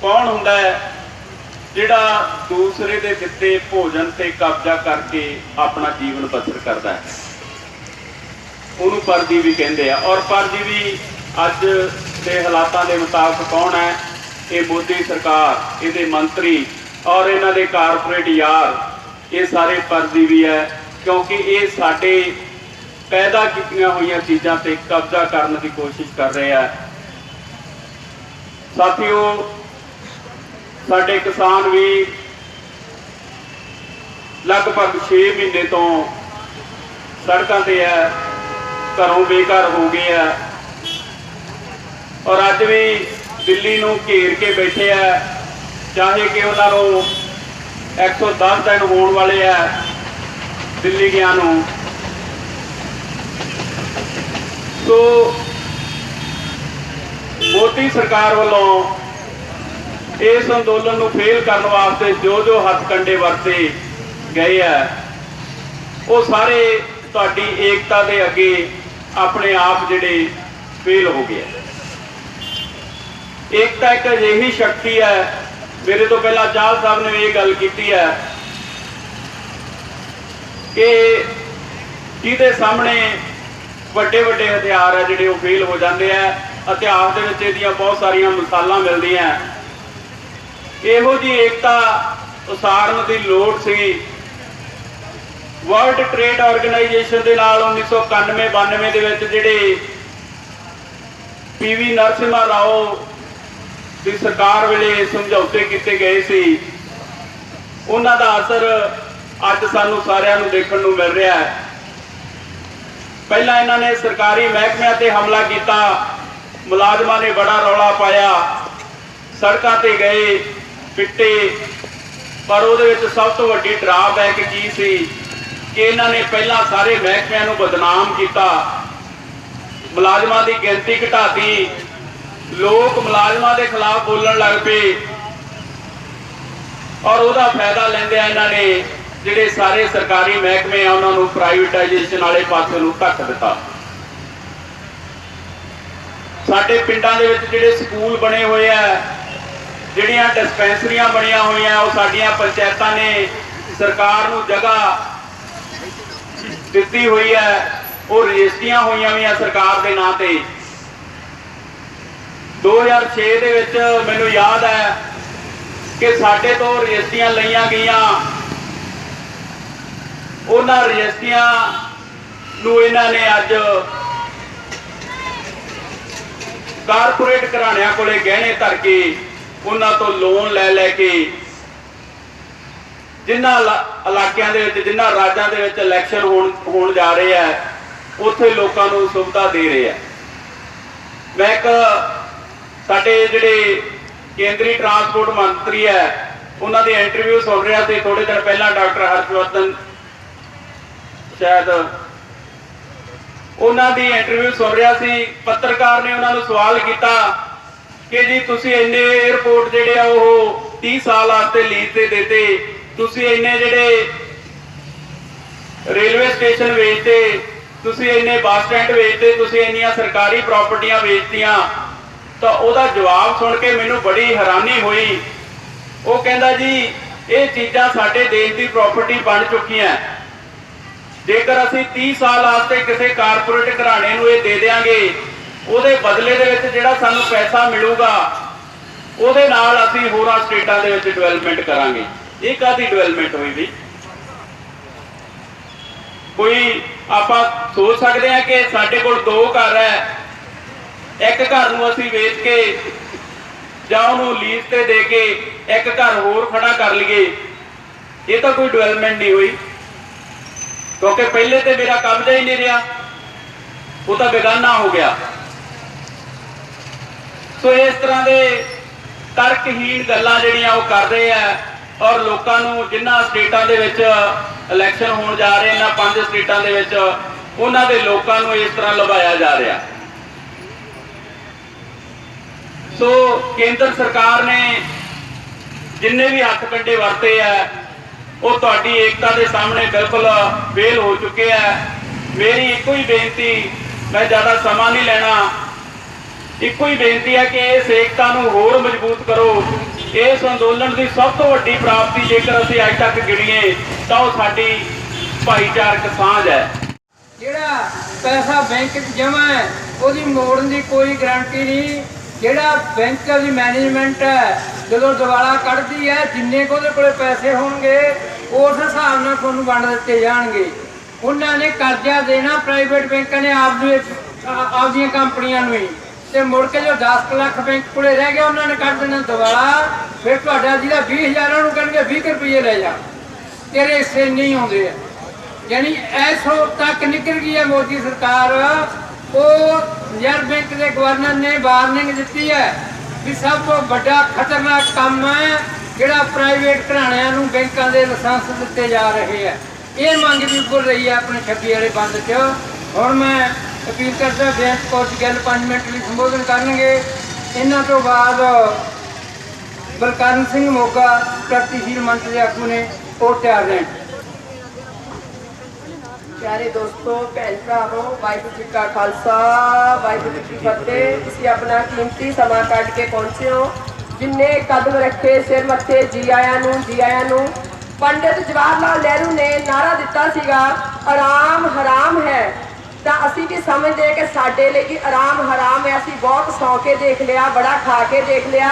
कौन हुंदा है जिहड़ा दूसरे दे दिते भोजन ते कब्जा करके अपना जीवन बसर करता है, उन्होंने परजीवी कहते हैं। और परजीवी अज के हालातों के मुताबिक कौन है? ये मोदी सरकार, ये मंत्री और इन्हों के कारपोरेट यार, ये सारे परजीवी है, क्योंकि ये साडे पैदा कीतियां हुई चीज़ों पर कब्जा करने की कोशिश कर रहे हैं। साथियों, साडे किसान भी लगभग 6 महीने तो सड़कों ते है, घरों बेघर हो गए है और अज भी दिल्ली नूं घेर के बैठे है, चाहे कि उन्होंने 110 दिन होने वाले है दिल्ली गया नूं। तो मोदी सरकार वालों इस अंदोलन नूं फेल करने वास्ते जो जो हथकंडे वरते गए है वो सारे तुहाडी एकता दे अगे अपने आप जिहड़े फेल हो गए। एकता एक अजिही शक्ति है, मेरे तो पहला चाहल साहब ने ये गल की है कि जिहदे सामने ਵੱਡੇ ਵੱਡੇ हथियार है जिहड़े फेल हो जाते हैं। इतिहास दे विच इहदियां बहुत सारियां मिसालां मिलदियां। इहो जी एकता उसारण की लोड़ सी। वर्ल्ड ट्रेड ऑर्गेनाइजेशन के नाल 1991-92 दे विच जिहड़े PV नरसिम्हा राव की सरकार वेले समझौते किए गए सी, उन्हां दा असर अज सानू सारिआं नूं देखण नूं मिल रहा है। पहला इन्होंने सरकारी महकमिਆਂ ते हमला किया, मुलाजमां ने बड़ा रौला पाया, सड़कों ते गए, पिटे, पर उहदे विच सब तो वड्डी ड्राबैक की सी कि इन्होंने पहला सारे महकमिਆਂ नूं बदनाम किया, मुलाजमां की गिनती घटाती, लोग मुलाजमां के खिलाफ बोलण लग पे और उसका फायदा लैंदे इन्होंने ਜਿਹੜੇ ਸਾਰੇ सरकारी महकमे आ उन्होंने प्राइवेटाइजेशन वाले पासे नूं धक्क दिता। साडे पिंडां दे विच जिहड़े स्कूल बने हुए है, जिहड़ियां डिस्पेंसरियां बणियां होईयां, वो साडीआं पंचायतां ने सरकार नूं जगह दित्ती हुई है, वो रजिस्ट्रियां होईयां वी सरकार दे नां ते। 2006 दे विच मैनूं याद है कि साडे तो रजिस्ट्रियां लईआं गईआं, उन्हां रजिस्ट्रियां नूं इन्हां ने अज कारपोरेट घराणिਆਂ कोले गहने धर के उन्हां तो लोन लै लैके जिन्हां इलाकिਆਂ ਦੇ ਵਿੱਚ जिन्हां राज्यां ਦੇ ਵਿੱਚ इलैक्शन होण जा रहे हैं उत्थे लोकां नूं सुविधा दे रहे हैं। मैं एक साडे जिहड़े केंद्री ट्रांसपोर्ट मंत्री है उन्हां दी इंटरव्यू सुन रहा सी थोड़े दिन पहला, डॉक्टर हर्षवर्धन शायद उन्हां दी इंटरव्यू सुन रहा सी। पत्रकार ने उन्होंने सवाल किया कि जी तुसी इन्ने एयरपोर्ट जिहड़े आ ओह 30 साल वास्ते लीज ते देते, तुसी इन्ने जिहड़े रेलवे स्टेशन वेचते, तुसी इन्ने बस स्टैंड वेचते, तुसी इन्नियां सरकारी प्रॉपर्टियां वेचतियां। तो उसका जवाब सुन के मैनूं बड़ी हैरानी हुई। वो कहंदा जी ये चीज़ां साडे देश की प्रॉपर्टी बन चुकियां, जेकर असीं 30 साल वास्ते किसी कारपोरेट घराणे नूं ये दे देंगे, उहदे बदले दे विच जिहड़ा सानूं पैसा मिलूगा उहदे नाल असीं होरां स्टेटां दे विच डिवेलपमेंट करांगे। ये काहदी डिवेलपमेंट होई भी? कोई आपां सोच सकते हैं कि साडे कोल 2 घर है, एक घर नूं असीं वेच के जां उहनूं लीज ते दे के एक घर होर खड़ा कर लईए, ये तो कोई डिवेलपमेंट नहीं हुई, क्योंकि पहले तो मेरा कब्जा ही नहीं रहा, वो तो बेगाना हो गया। तो इस तरह के तर्कहीन गल्लां जिहड़ियां वो कर रहे हैं और लोगों नूं जिन्हां स्टेटां दे विच इलैक्शन होण जा रहे हैं, 5 स्टेटां दे विच उन्हां दे लोगों नूं इस तरह लभाया जा रहा। सो केंद्र सरकार ने जिन्ने भी हथकंडे वरते है वो तुहाडी एकता के सामने बिल्कुल फेल हो चुके हैं। मेरी एको ही बेनती, मैं ज़्यादा समा नहीं लेना, एको ही बेनती है कि इस एकता नूं होर मजबूत करो। इस अंदोलन की सब तो वड्डी प्राप्ति जेकर असीं अज तक गिणीए तो वो साडी भाईचारक सांझ है। ਜਿਹੜਾ पैसा बैंक जमा है ਉਹਦੀ ਮੋੜਨ ਦੀ ਕੋਈ ਗਰੰਟੀ ਨਹੀਂ। ਜਿਹੜਾ बैंक ਦੀ मैनेजमेंट है ਜਦੋਂ ਦਿਵਾਲਾ ਕੱਢਦੀ ਹੈ ਜਿੰਨੇ ਕੁ ਉਹਦੇ ਕੋਲੇ ਪੈਸੇ ਹੋਣਗੇ ਉਸ ਹਿਸਾਬ ਨਾਲ ਤੁਹਾਨੂੰ ਵੰਡ ਦਿੱਤੇ ਜਾਣਗੇ। ਉਹਨਾਂ ਨੇ ਕਰਜ਼ਾ ਦੇਣਾ ਪ੍ਰਾਈਵੇਟ ਬੈਂਕਾਂ ਨੇ ਆਪਦੀਆਂ ਕੰਪਨੀਆਂ ਨੂੰ ਹੀ। ਤੇ ਮੁੜ ਕੇ ਜੋ 10 ਲੱਖ ਬੈਂਕ ਕੋਲੇ ਰਹਿ ਗਿਆ ਉਹਨਾਂ ਨੇ ਕੱਢ ਦੇਣਾ ਦੁਬਾਰਾ। ਫਿਰ ਤੁਹਾਡਾ ਜਿਹਦਾ 20,000 ਉਹਨੂੰ ਕਹਿਣਗੇ 20 ਰੁਪਏ ਲੈ ਜਾ, ਤੇਰੇ ਹਿੱਸੇ ਨਹੀਂ ਆਉਂਦੇ ਆ। ਯਾਨੀ ਐਸੋ ਤੱਕ ਨਿਕਲ ਗਈ ਹੈ ਮੋਦੀ ਸਰਕਾਰ। ਉਹ ਰਿਜ਼ਰਵ ਬੈਂਕ ਦੇ ਗਵਰਨਰ ਨੇ ਵਾਰਨਿੰਗ ਦਿੱਤੀ ਹੈ ਵੀ ਸਭ ਤੋਂ ਵੱਡਾ ਖਤਰਨਾਕ ਕੰਮ ਹੈ ਜਿਹੜਾ ਪ੍ਰਾਈਵੇਟ ਘਰਾਣਿਆਂ ਨੂੰ ਬੈਂਕਾਂ ਦੇ ਲਾਇਸੈਂਸ ਦਿੱਤੇ ਜਾ ਰਹੇ ਆ। ਇਹ ਮੰਗ ਵੀ ਉੱਭਰ ਰਹੀ ਹੈ ਆਪਣੇ 26 ਵਾਲੇ ਬੰਦ 'ਚ। ਹੁਣ ਮੈਂ ਅਪੀਲ ਕਰਦਾ ਬੇਅੰਤ ਕੌਰ ਗਿੱਲ 5 ਮਿੰਟ ਲਈ ਸੰਬੋਧਨ ਕਰਨਗੇ। ਇਹਨਾਂ ਤੋਂ ਬਾਅਦ ਬਲਕਰਨ ਸਿੰਘ ਮੋਗਾ ਪ੍ਰਗਤੀਸ਼ੀਲ ਮੰਚ ਦੇ ਆਗੂ ਨੇ, ਉਹ ਤਿਆਰ ਰਹਿਣ। ਪਿਆਰੇ ਦੋਸਤੋ, ਭੈਣ ਭਰਾਵੋ, ਵਾਹਿਗੁਰੂ ਜੀ ਕਾ ਖਾਲਸਾ, ਵਾਹਿਗੁਰੂ ਜੀ ਕੀ ਫਤਿਹ। ਤੁਸੀਂ ਆਪਣਾ ਕੀਮਤੀ ਸਮਾਂ ਕੱਢ ਕੇ ਪਹੁੰਚੇ ਹੋ। ਜਿੰਨੇ ਕਦਮ ਰੱਖੇ ਸਿਰ ਮੱਥੇ, ਜੀ ਆਇਆਂ ਨੂੰ, ਜੀ ਆਇਆਂ ਨੂੰ। ਪੰਡਿਤ ਜਵਾਹਰ ਲਾਲ ਨਹਿਰੂ ਨੇ ਨਾਰਾ ਦਿੱਤਾ ਸੀਗਾ, ਆਰਾਮ ਹਰਾਮ ਹੈ। ਤਾਂ ਅਸੀਂ ਵੀ ਸਮਝਦੇ ਕਿ ਸਾਡੇ ਲਈ ਆਰਾਮ ਹਰਾਮ ਹੈ। ਅਸੀਂ ਬਹੁਤ ਸੌਂ ਕੇ ਦੇਖ ਲਿਆ, ਬੜਾ ਖਾ ਕੇ ਦੇਖ ਲਿਆ,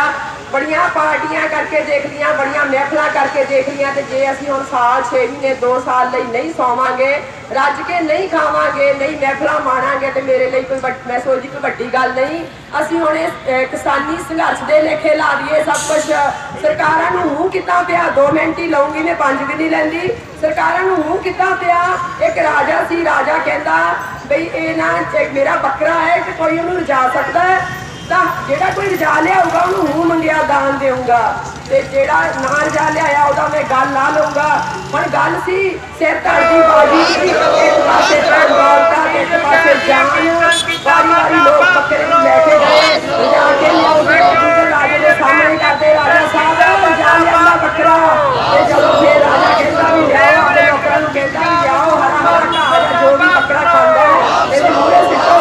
ਬੜੀਆਂ ਪਾਰਟੀਆਂ ਕਰਕੇ ਦੇਖ ਲਈਆਂ, ਬੜੀਆਂ ਮਹਿਫਲਾਂ ਕਰਕੇ ਦੇਖ ਲਈਆਂ। ਤੇ ਜੇ ਅਸੀਂ ਹੁਣ ਸਾਲ 6 ਮਹੀਨੇ 2 ਸਾਲ ਲਈ ਨਹੀਂ ਸੌਵਾਂਗੇ, ਰੱਜ ਕੇ ਨਹੀਂ ਖਾਵਾਂਗੇ, ਨਹੀਂ ਮਹਿਫਲਾਂ ਮਾਣਾਂਗੇ, ਤੇ ਮੇਰੇ ਲਈ ਕੋਈ ਮੈਂ ਸੋਚਦੀ ਕੋਈ ਵੱਡੀ ਗੱਲ ਨਹੀਂ। ਅਸੀਂ ਹੁਣ ਇਸ ਕਿਸਾਨੀ ਸੰਘਰਸ਼ ਦੇ ਲੇਖੇ ਲਾ ਦਈਏ ਸਭ ਕੁਝ। ਸਰਕਾਰਾਂ ਨੂੰ ਮੂੰਹ ਕਿੱਦਾਂ ਪਿਆ, 2 ਮਿੰਟ ਹੀ ਲਊਂਗੀ, ਮੈਂ 5 ਵੀ ਨਹੀਂ ਲੈਂਦੀ। ਸਰਕਾਰਾਂ ਨੂੰ ਮੂੰਹ ਕਿੱਦਾਂ ਪਿਆ। ਇੱਕ ਰਾਜਾ ਸੀ, ਰਾਜਾ ਕਹਿੰਦਾ ਬਈ ਇਹ ਨਾ ਮੇਰਾ ਬੱਕਰਾ ਹੈ ਕਿ ਕੋਈ ਉਹਨੂੰ ਰਜਾ ਸਕਦਾ ਹੈ, ਤਾਂ ਜਿਹੜਾ ਕੋਈ ਰਜਾ ਲਿਆਊਗਾ ਉਹਨੂੰ ਮੂੰਹ ਮੰਗਿਆ ਦਾਨ ਦੇਊਗਾ, ਤੇ ਜਿਹੜਾ ਨਾ ਰਜਾ ਲਿਆਇਆ ਉਹਦਾ ਮੈਂ ਗੱਲ ਲਾ ਲਊਗਾ। ਹੁਣ ਗੱਲ ਸੀ ਸਿਰ ਧੜ ਦੀ ਬਾਜੀ, ਇੱਕ ਪਾਸੇ ਧਨ ਦੌਲਤਾਂ ਤੇ ਇੱਕ ਪਾਸੇ ਜਾਨ। ਵਾਰੀ ਵਾਰੀ ਲੋਕ ਬੱਕਰੇ ਨੂੰ ਲੈ ਕੇ ਗਏ, ਰਜਾ ਕੇ ਲਿਆਉਂਦੇ, ਦੂਜੇ ਰਾਜੇ ਦੇ ਸਾਹਮਣੇ ਕਰਦੇ, ਰਾਜਾ ਸਾਹਿਬ ਰਜਾ ਲਿਆਂਦਾ ਬੱਕਰਾ। ਤੇ ਜਦੋਂ ਫਿਰ ਰਾਜਾ ਕਹਿੰਦਾ ਵੀ ਲਿਆਓ, ਆਪਣੇ ਲੋਕਾਂ ਨੂੰ ਕਹਿੰਦਾ ਵੀ ਲਿਆਓ, ਹਰਾ ਹਰਾ ਘਾਹ ਜੋ ਵੀ ਬੱਕਰਾ ਖਾਂਦਾ ਇਹਦੇ ਮੂਹਰੇ ਸਿੱਟੋ।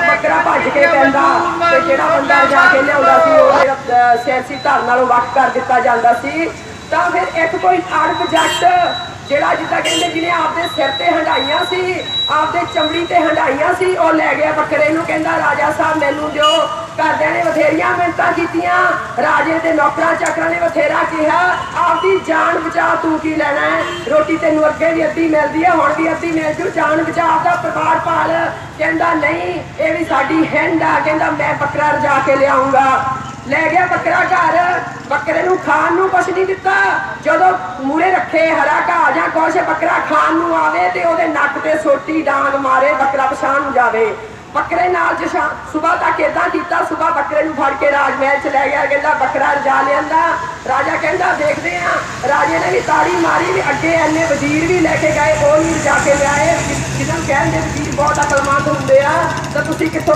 ਬੱਕਰਾ ਭੱਜ ਕੇ ਪੈਂਦਾ, ਤੇ ਜਿਹੜਾ ਬੰਦਾ ਜਾ ਕੇ ਲਿਆਉਂਦਾ ਸੀ ਉਹ ਸਿਆਸੀ ਧਰ ਨਾਲੋਂ ਵੱਖ ਕਰ ਦਿੱਤਾ ਜਾਂਦਾ ਸੀ। ਤਾਂ ਫਿਰ ਇੱਕ ਕੋਈ ਅੜਬ ਜੱਟ ਜਿਹੜਾ ਜਿੱਦਾਂ ਕਹਿੰਦੇ ਜਿਹਨੇ ਆਪਦੇ ਸਿਰ ਤੇ ਹੰਡਾਈਆਂ ਸੀ, ਆਪਦੇ ਚਮੜੀ ਤੇ ਹੰਡਾਈਆਂ ਸੀ, ਉਹ ਲੈ ਗਿਆ ਬੱਕਰੇ ਨੂੰ। ਕਹਿੰਦਾ ਰਾਜਾ ਸਾਹਿਬ ਮੈਨੂੰ ਦਿਓ। ਘਰਦਿਆਂ ਨੇ ਬਥੇਰੀਆਂ ਮਿਹਨਤਾਂ ਕੀਤੀਆਂ, ਰਾਜੇ ਦੇ ਨੌਕਰਾਂ ਚਾਕਰਾਂ ਨੇ ਬਥੇਰਾ ਕਿਹਾ ਆਪਦੀ ਜਾਨ ਬਚਾ, ਤੂੰ ਕੀ ਲੈਣਾ ਹੈ, ਰੋਟੀ ਤੈਨੂੰ ਅੱਗੇ ਵੀ ਅੱਧੀ ਮਿਲਦੀ ਹੈ, ਹੁਣ ਵੀ ਅੱਧੀ ਮਿਲ ਜੂ, ਜਾਨ ਬਚਾ, ਆਪਦਾ ਪਰਿਵਾਰ ਪਾਲ। ਕਹਿੰਦਾ ਨਹੀਂ, ਇਹ ਵੀ ਸਾਡੀ ਹਿੰਡ ਆ। ਕਹਿੰਦਾ ਮੈਂ ਬੱਕਰਾ ਰਜਾ ਕੇ ਲਿਆਉਂਗਾ। ਲੈ ਗਿਆ ਬੱਕਰਾ ਘਰ, ਬੱਕਰੇ ਨੂੰ ਖਾਣ ਨੂੰ ਕੁਛ ਨਹੀਂ ਦਿੱਤਾ। ਜਦੋਂ ਮੂਹਰੇ ਰੱਖੇ ਹਰਾ ਘਾਹ ਜਾਂ ਕੁਛ, ਬੱਕਰਾ ਖਾਣ ਨੂੰ ਆਵੇ ਤੇ ਉਹਦੇ ਨੱਕ ਤੇ ਸੋਟੀ ਡਾਂਗ ਮਾਰੇ, ਬੱਕਰਾ ਪਛਾਣ ਨੂੰ ਜਾਵੇ। ਬੱਕਰੇ ਨਾਲ ਸੁਬਾਹ ਤੱਕ ਏਦਾਂ ਕੀਤਾ। ਸੁਬਾਹ ਬੱਕਰੇ ਨੂੰ ਫੜ ਕੇ ਰਾਜ ਮਹਿਲ ਚ ਲੈ ਗਿਆ। ਕਹਿੰਦਾ ਬੱਕਰਾ ਰਜਾ ਲਿਆਂਦਾ। ਰਾਜਾ ਕਹਿੰਦਾ ਦੇਖਦੇ ਆ। ਰਾਜੇ ਨੇ ਵੀ ਤਾੜੀ ਮਾਰੀ, ਵੀ ਅੱਗੇ ਐਨੇ ਵਜ਼ੀਰ ਵੀ ਲੈ ਕੇ ਗਏ, ਉਹ ਨਹੀਂ ਰਜਾ ਕੇ ਲਿਆਏ। ਜਿਹਨਾਂ ਨੂੰ ਕਹਿੰਦੇ ਵਜ਼ੀਰ ਬਹੁਤ ਅਕਲਮੰਦ ਹੁੰਦੇ ਆ, ਤਾਂ ਤੁਸੀਂ ਕਿੱਥੋਂ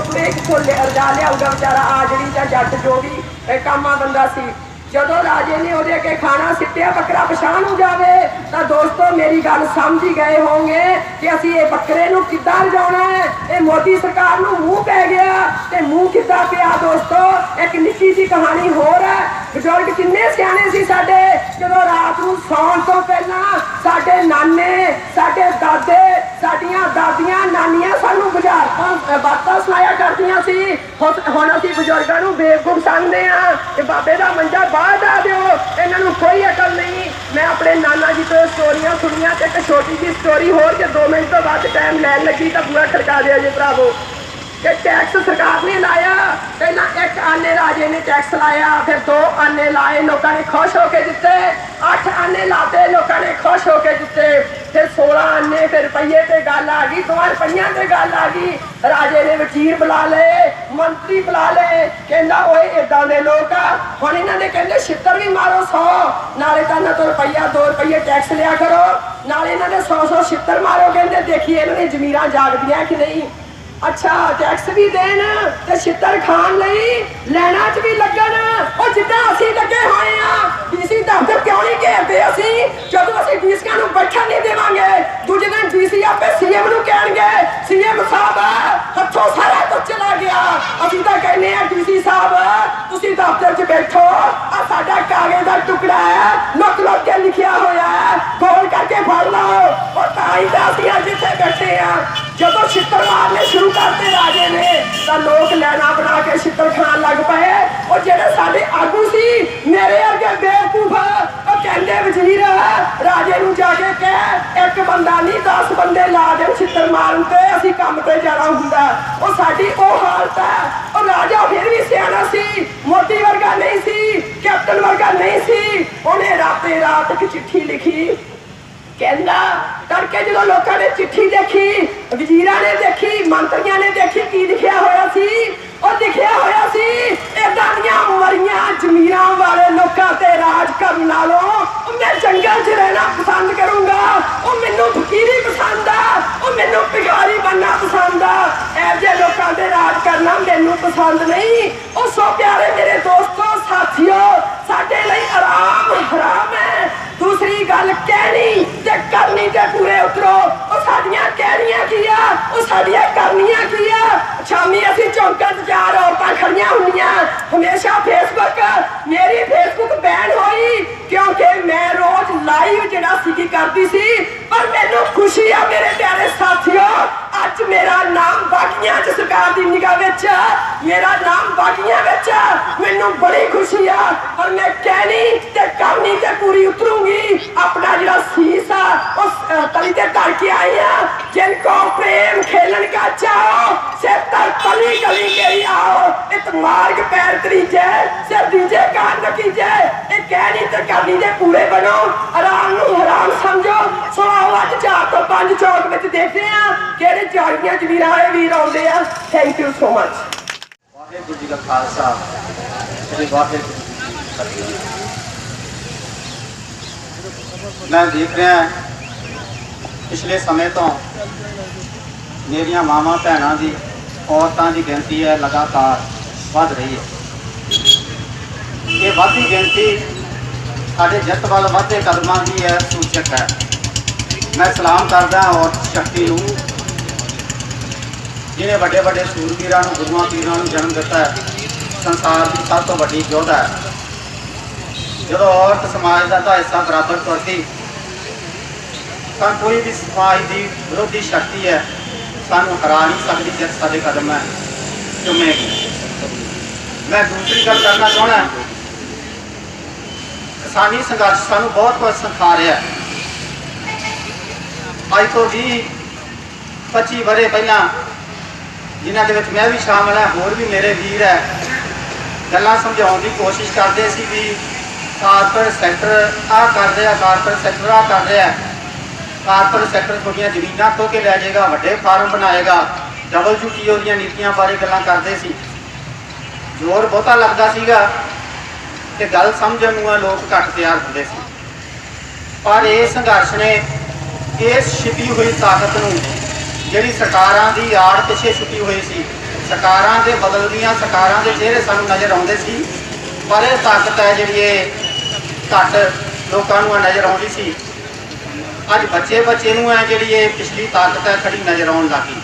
ਰਜਾ ਲਿਆਊਗਾ ਵਿਚਾਰਾ ਆ ਜਿਹੜੀ ਜਾਂ ਜੱਟ ਜੋ ਵੀ ਕਾਮਾ ਬੰਦਾ ਸੀ। ਜਦੋਂ ਰਾਜੇ ਨੇ ਉਹਦੇ ਅੱਗੇ ਖਾਣਾ ਸਿੱਟਿਆ, ਬੱਕਰਾ ਪਛਾਣ ਹੋ ਜਾਵੇ, ਤਾਂ ਦੋਸਤੋ ਮੇਰੀ ਗੱਲ ਸਮਝ ਹੀ ਗਏ ਹੋਣਗੇ ਕਿ ਅਸੀਂ ਇਹ ਬੱਕਰੇ ਨੂੰ ਕਿੱਦਾਂ ਰਜਾਉਣਾ ਹੈ। ਇਹ ਮੋਦੀ ਸਰਕਾਰ ਨੂੰ ਮੂੰਹ ਪੈ ਗਿਆ। ਤੇ ਮੂੰਹ ਕਿੱਦਾਂ ਪਿਆ ਦੋਸਤੋ? ਇੱਕ ਨਿੱਕੀ ਜਿਹੀ ਕਹਾਣੀ ਹੋਰ ਹੈ। ਬਜ਼ੁਰਗ ਕਿੰਨੇ ਸਿਆਣੇ ਸੀ ਸਾਡੇ, ਜਦੋਂ ਰਾਤ ਨੂੰ ਸੌਣ ਤੋਂ ਪਹਿਲਾਂ ਸਾਡੇ ਨਾਨੇ, ਸਾਡੇ ਦਾਦੇ, ਸਾਡੀਆਂ ਦਾਦੀਆਂ, ਨਾਨੀਆਂ ਸਾਨੂੰ ਬੁਝਾਰਤਾਂ ਬਾਤਾਂ ਸੁਣਾਇਆ ਕਰਦੀਆਂ ਸੀ। ਹੁਣ ਅਸੀਂ ਬਜ਼ੁਰਗਾਂ ਨੂੰ ਬੇਵਕੂਫ ਸਮਝਦੇ ਹਾਂ ਕਿ ਬਾਬੇ ਦਾ ਮੰਜਾ ਬਾਹਰ ਆ ਦਿਓ, ਇਹਨਾਂ ਨੂੰ ਕੋਈ ਅਕਲ ਨਹੀਂ। ਮੈਂ ਆਪਣੇ ਨਾਨਾ ਜੀ ਤੋਂ ਸਟੋਰੀਆਂ ਸੁਣੀਆਂ, ਤੇ ਇੱਕ ਛੋਟੀ ਜਿਹੀ ਸਟੋਰੀ ਹੋਰ ਕਿ 2 ਮਿੰਟ ਤੋਂ ਬਾਅਦ ਟਾਈਮ ਲੈਣ ਲੱਗੀ ਤਾਂ ਬੂਹਾ ਖੜਕਾ ਦਿਆ ਜੇ ਭਰਾਵੋ। ਕਿ ਟੈਕਸ ਸਰਕਾਰ ਨੇ ਲਾਇਆ। ਪਹਿਲਾਂ 1 ਆਨੇ ਰਾਜੇ ਨੇ ਟੈਕਸ ਲਾਇਆ, ਫਿਰ 2 ਆਨੇ ਲਾਏ, ਲੋਕਾਂ ਨੇ ਖੁਸ਼ ਹੋ ਕੇ ਦਿੱਤੇ। 8 ਆਨੇ ਲਾਤੇ, ਲੋਕਾਂ ਨੇ ਖੁਸ਼ ਹੋ ਕੇ ਦਿੱਤੇ। ਫਿਰ 16 ਆਨੇ, ਫਿਰ ਰੁਪਈਏ ਤੇ ਗੱਲ ਆ ਗਈ, 2 ਰੁਪਈਆਂ ਤੇ ਗੱਲ ਆ ਗਈ। ਰਾਜੇ ਨੇ ਵਜ਼ੀਰ ਬੁਲਾ ਲਏ, ਮੰਤਰੀ ਬੁਲਾ ਲਏ। ਕਹਿੰਦਾ ਓਏ ਏਦਾਂ ਦੇ ਲੋਕ ਆ, ਹੁਣ ਇਹਨਾਂ ਦੇ ਕਹਿੰਦੇ ਛਿੱਤਰ ਵੀ ਮਾਰੋ 100, ਨਾਲੇ ਤਾਂ ਇਹਨਾਂ ਤੋਂ ਰੁਪਈਆ 2 ਰੁਪਈਏ ਟੈਕਸ ਲਿਆ ਕਰੋ, ਨਾਲੇ ਇਹਨਾਂ ਦੇ 100 ਛਿੱਤਰ ਮਾਰੋ। ਕਹਿੰਦੇ ਦੇਖੀਏ ਇਹਨਾਂ ਦੀਆਂ ਜ਼ਮੀਰਾਂ ਜਾਗਦੀਆਂ ਕਿ ਨਹੀਂ। ਅੱਛਾ, ਟੈਕਸ ਵੀ ਦੇਣ ਤੇ ਛਿੱਤਰ ਖਾਣ ਲਈ ਲੈਣਾ 'ਚ ਵੀ ਲੱਗਣ। ਉਹ ਜਿੱਦਾਂ ਅਸੀਂ ਲੱਗੇ ਹੋਏ ਆ, ਡੀਸੀ ਦਫ਼ਤਰ ਕਿਉਂ ਨਹੀਂ ਘੇਰਦੇ ਅਸੀਂ? ਜਦੋਂ ਅਸੀਂ ਡੀਸੀਆਂ ਨੂੰ ਬੈਠਣ ਨਹੀਂ ਦੇਵਾਂਗੇ, ਦੂਜੇ ਦਿਨ ਡੀਸੀ ਆਪੇ ਸੀਐਮ ਨੂੰ ਕਹਿਣਗੇ ਸੀਐਮ ਸਾਹਿਬ ਹੱਥੋਂ ਸਾਰਾ ਕੁਝ ਚਲਾ ਗਿਆ। ਅਸੀਂ ਤਾਂ ਕਹਿੰਦੇ ਆ ਡੀਸੀ ਸਾਹਿਬ ਤੁਸੀਂ ਦਫ਼ਤਰ 'ਚ ਬੈਠੋ, ਆ ਸਾਡਾ ਕਾਗਜ਼ ਦਾ ਟੁਕੜਾ ਹੈ, ਲੁੱਕ ਲੁੱਕ ਕੇ ਲਿਖਿਆ ਹੋਇਆ ਹੈ, ਗੋਲ ਕਰਕੇ ਫੜ ਲਓ। ਉਹ ਤਾਂ ਹੀ ਤਾਂ ਅਸੀਂ ਅੱਜ ਇੱਥੇ ਬੈਠੇ ਆ। ਜਦੋਂ ਛਿੱਤਰ ਮਾਰਨੇ ਸ਼ੁਰੂ ਕਰਤੇ ਰਾਜੇ ਨੇ, ਤਾਂ ਲੋਕ ਲੈਣਾ ਬਣਾ ਕੇ ਛਿੱਤਰ ਖਾਣ ਲੱਗ ਪਏ। ਉਹ ਜਿਹੜੇ ਸਾਡੇ ਆਗੂ ਸੀ ਮੇਰੇ ਅੱਗੇ ਬੇਵਕੂਫ, ਉਹ ਕਹਿੰਦੇ ਵਜ਼ੀਰ ਰਾਜੇ ਨੂੰ ਜਾ ਕੇ ਕਹਿ ਇਹ एक बंदा नहीं 10 बंदे ला दे छित्र मारन ते असीं काम ते जाना हुंदा। ਉਹ ਸਾਡੀ ਉਹ ਹਾਲਤ ਹੈ। ਉਹ ਰਾਜਾ ਫਿਰ ਵੀ ਸਿਆਣਾ ਸੀ, ਮੋਦੀ ਵਰਗਾ ਨਹੀਂ ਸੀ, ਕੈਪਟਨ ਵਰਗਾ ਨਹੀਂ ਸੀ। ਉਹਨੇ ਰਾਤੇ ਰਾਤ ਇੱਕ ਚਿੱਠੀ ਲਿਖੀ, ਕਹਿੰਦਾ ਤੜਕੇ ਜਦੋਂ ਲੋਕਾਂ ਨੇ ਚਿੱਠੀ ਦੇਖੀ, ਵਜ਼ੀਰਾਂ ਨੇ ਦੇਖੀ, ਮੰਤਰੀਆਂ ਨੇ ਦੇਖੀ, ਕੀ ਲਿਖਿਆ ਹੋਇਆ ਸੀ? ਉਹ ਲਿਖਿਆ ਹੋਇਆ ਸੀ ਏਦਾਂ ਦੀਆਂ ਮਰੀਆਂ ਜ਼ਮੀਰਾਂ ਵਾਲੇ ਲੋਕਾਂ ਤੇ ਰਾਜ ਕਰਨ ਨਾਲੋਂ ਮੈਂ ਜੰਗਲ 'ਚ ਰਹਿਣਾ ਪਸੰਦ ਕਰੂੰਗਾ। ਉਹ ਮੈਨੂੰ ਫਕੀਰੀ ਪਸੰਦ ਆ, ਉਹ ਮੈਨੂੰ ਭਿਖਾਰੀ ਬਣਨਾ ਪਸੰਦ ਆ। ਇਹੋ ਜਿਹੇ ਲੋਕਾਂ ਤੇ ਰਾਜ ਕਰਨਾ ਮੈਨੂੰ ਪਸੰਦ ਨਹੀਂ। ਉਹ ਸੋ ਪਿਆਰੇ ਮੇਰੇ ਦੋਸਤੋ ਸਾਥੀਓ, ਸਾਡੇ ਲਈ ਆਰਾਮ ਹਰਾਮ ਹੈ। दूसरी गल कहनी ते करनी ते पूरे उतरो। ਉਹ ਸਾਡੀਆਂ ਕਹਿਣੀਆਂ ਕੀ ਆ, ਉਹ ਸਾਡੀਆਂ ਕਰਨੀਆਂ ਕੀ ਆ। ਸ਼ਾਮੀ ਅਸੀਂ ਚੌਂਕਾਂ 'ਚ 4 ਔਰਤਾਂ ਖੜੀਆਂ ਹੁੰਦੀਆਂ। ਹਮੇਸ਼ਾ ਫੇਸਬੁੱਕ ਮੇਰੀ ਫੇਸਬੁੱਕ ਬੈਨ ਹੋਈ ਕਿਉਂਕਿ ਮੈਂ ਰੋਜ਼ ਲਾਈਵ ਜਿਹੜਾ ਸੀ ਕਰਦੀ ਸੀ। ਪਰ ਮੈਨੂੰ ਖੁਸ਼ੀ ਆ ਮੇਰੇ ਪਿਆਰੇ ਸਾਥੀਓ, ਅੱਜ ਮੇਰਾ ਨਾਮ ਬਾਗੀਆਂ 'ਚ ਸਰਕਾਰ ਦੀ ਨਿਗਾਹ ਵਿੱਚ, ਮੇਰਾ ਨਾਮ ਬਾਗੀਆਂ ਵਿੱਚ, ਮੈਨੂੰ ਬੜੀ ਖੁਸ਼ੀ ਆ। ਔਰ ਮੈਂ ਕਹਿਣੀ ਤੇ ਕਰਨੀ ਤੇ ਪੂਰੀ ਉਤरूंगी। अपना जो शीश है उस तली ते धर के आई है। जिनको प्रेम खेलन का चाहो सिर तर तली गली गई आओ। इत मार्ग पैर तरीजे सिर दीजे कान नकीजे। ये कहनी ते करनी दे पूरे बनो, आराम नू हराम समझो। सो आओ अज 4 तो 5 चौक में देखते हैं किहड़े जाड़ियां च वीर आए वीर आउंदे आ। Thank you so much. Waheguru ji का खालसा श्री वाहिगुरू जी की फतेह। मैं देख रहा पिछले समय तो मेरिया मावां भैनों की औरतों की गिनती है लगातार बढ़ रही है। ये बढ़ती गिनती साढ़े जित वाल बढ़ते कदमों की है सूचक है। मैं सलाम करदा औरत शक्ति नूं जिन्हें बड़े बड़े सूरवीरां नूं गुरुआं पीरां नूं जन्म दिता है। संसार की सब तो वड्डी योद्धा है। जो औरत समाज का तो हिस्सा बराबर तुरती तो कोई भी समाज की विरोधी शक्ति है सानू हरा नहीं सकती जिस सारे कदम है चुमेगी। मैं दूसरी गल करना चाहना, किसानी संघर्ष सानू बहुत कुछ सिखा रहा है। अज तो 20-25 वरे पहला जिन्हों के मैं भी शामिल है, होर भी मेरे वीर है, गल्लां समझाउण की कोशिश करते सी भी कारपोरेट सैक्टर आ कर रहा, कारपोरेट सैक्टर आ कर रहा है, कारपोरेट सैक्टर थोड़िया जमीन खो के लै जाएगा, वड्डे फार्म बनाएगा। WTO दी नीतियां बारे गल्लां करते सी। जोर बहुता लगता सीगा ते गल समझण नूं लोग घट तैयार होंदे सी। पर इस संघर्ष ने इस छिपी हुई ताकत नूं जिहड़ी सरकारां दी आड़ पिछे छुपी हुई सी, सरकारां दे बदलदियां सरकारां दे चेहरे सानूं नज़र आउंदे सी, पर यह ताकत है जिहड़ी घट लोगों को नज़र आती सी, अज बच्चे बच्चे नूं है जिहड़ी ये पिछली ताकत है खड़ी नज़र आउण लगी।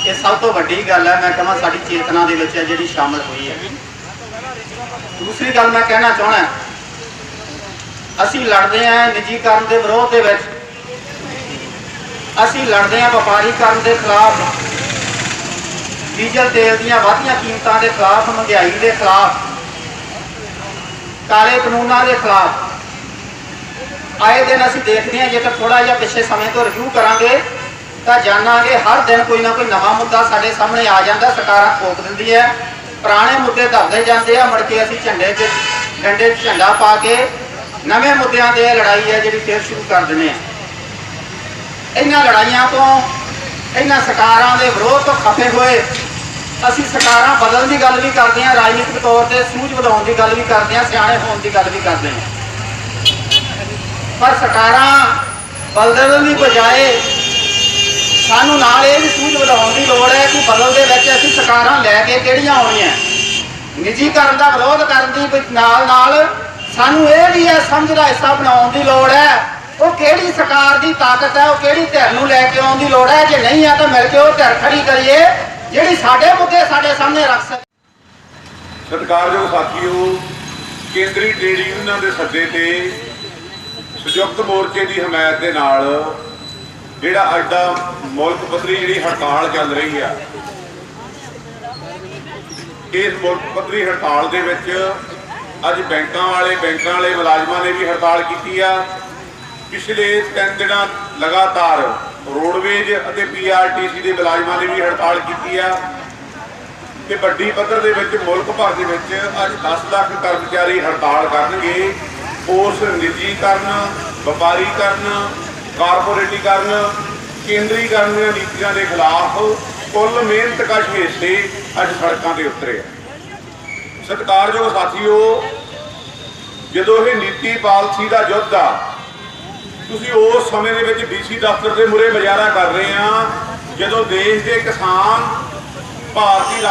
ये सब तो वड्डी गल है, मैं कहां साडी चेतना दे विच है जिहड़ी शामिल हुई है। दूसरी गल मैं कहना चाहना, असीं लड़दे हैं निजीकरण के विरोध दे विच, असीं लड़दे हैं व्यापारीकरण के खिलाफ, डीजल तेल दीयां वधियां कीमतां के खिलाफ, महंगाई के खिलाफ, काले कानूनों के खिलाफ। आए दिन असीं देखते हैं, जेकर थोड़ा जिहा पिछले समय तो रिव्यू करांगे तो जानांगे हर दिन कोई ना कोई नवा मुद्दा साडे सामने आ जाता, सरकारां ठोक दिंदी है, पुराने मुद्दे धरदे जाते हैं, मुड़ के असीं झंडे ते डंडे झंडा पा के नवे मुद्दों ते लड़ाई है जिहड़ी फिर शुरू कर दिंदे हैं। इन्हां लड़ाइयां तो इन्हां सरकारां दे विरोध तो खफे होए असीं सरकारां बदलण की गल भी करते हैं, राजनीतिक तौर पर सूझ वधाउण की गल भी करते हैं, सियाणे होण की गल भी करते हैं। पर सरकारां बदलण की बजाय सानू नाल ये भी सूझ वधाउण की लोड़ है कि बदलते विच असीं सरकारां लैके किहड़ियां आउणीआं। निजीकरण का विरोध करन दी नाल नाल सानू ये भी है समझ दा हिस्सा बनाउण की लोड़ है। वो किहड़ी सरकार की ताकत है, वो किहड़ी धिर नूं लैके आउण दी लोड़ है। जे नहीं है तो मिल के वो धिर खड़ी करिए जिहड़ी साडे मुद्दे साडे सामने रख सके। सत्कारयोग साथियों, केंद्रीय ट्रेड यूनियन के सद्दे ते संयुक्त मोर्चे की हमायत के नाल जिहड़ा अड्डा मुल्क पद्धरी जिहड़ी हड़ताल चल रही है, इस मुल्क पद्धरी हड़ताल दे विच अज बैंकां वाले मुलाजमां ने भी हड़ताल की है ਪਿਛਲੇ 3 ਦਿਨਾਂ ਲਗਾਤਾਰ ਰੋਡਵੇਜ ਅਤੇ PRTC ਦੇ ਮੁਲਾਜ਼ਮਾਂ ਨੇ ਵੀ ਹੜਤਾਲ ਕੀਤੀ ਆ ਤੇ ਵੱਡੀ ਪੱਧਰ ਦੇ ਵਿੱਚ ਮੁਲਕ ਭਰ ਦੇ ਵਿੱਚ ਅੱਜ 10 ਲੱਖ ਕਰਮਚਾਰੀ ਹੜਤਾਲ ਕਰਨਗੇ। ਉਸ ਨਿੱਜੀਕਰਨ, ਵਪਾਰੀਕਰਨ, ਕਾਰਪੋਰੇਟੀਕਰਨ, ਕੇਂਦਰੀਕਰਨ ਦੀਆਂ ਨੀਤੀਆਂ ਦੇ ਖਿਲਾਫ ਕੁੱਲ ਮਿਹਨਤਕਸ਼ ਹਿੱਸੇ ਅੱਜ ਸੜਕਾਂ ਤੇ ਉਤਰੇ ਆ। ਸਤਿਕਾਰਯੋਗ ਸਾਥੀਓ, ਜਦੋਂ ਇਹ ਨੀਤੀ ਪਾਲਿਸੀ ਦਾ ਯੁੱਧ ਆ, ਤੁਸੀਂ ਉਸ ਸਮੇਂ ਦੇ ਵਿੱਚ DC ਦਫ਼ਤਰ ਦੇ ਮੂਹਰੇ ਮੁਜ਼ਾਹਰਾ ਕਰ ਰਹੇ ਆ ਜਦੋਂ ਦੇਸ਼ ਦੇ ਕਿਸਾਨ ਭਾਰਤੀ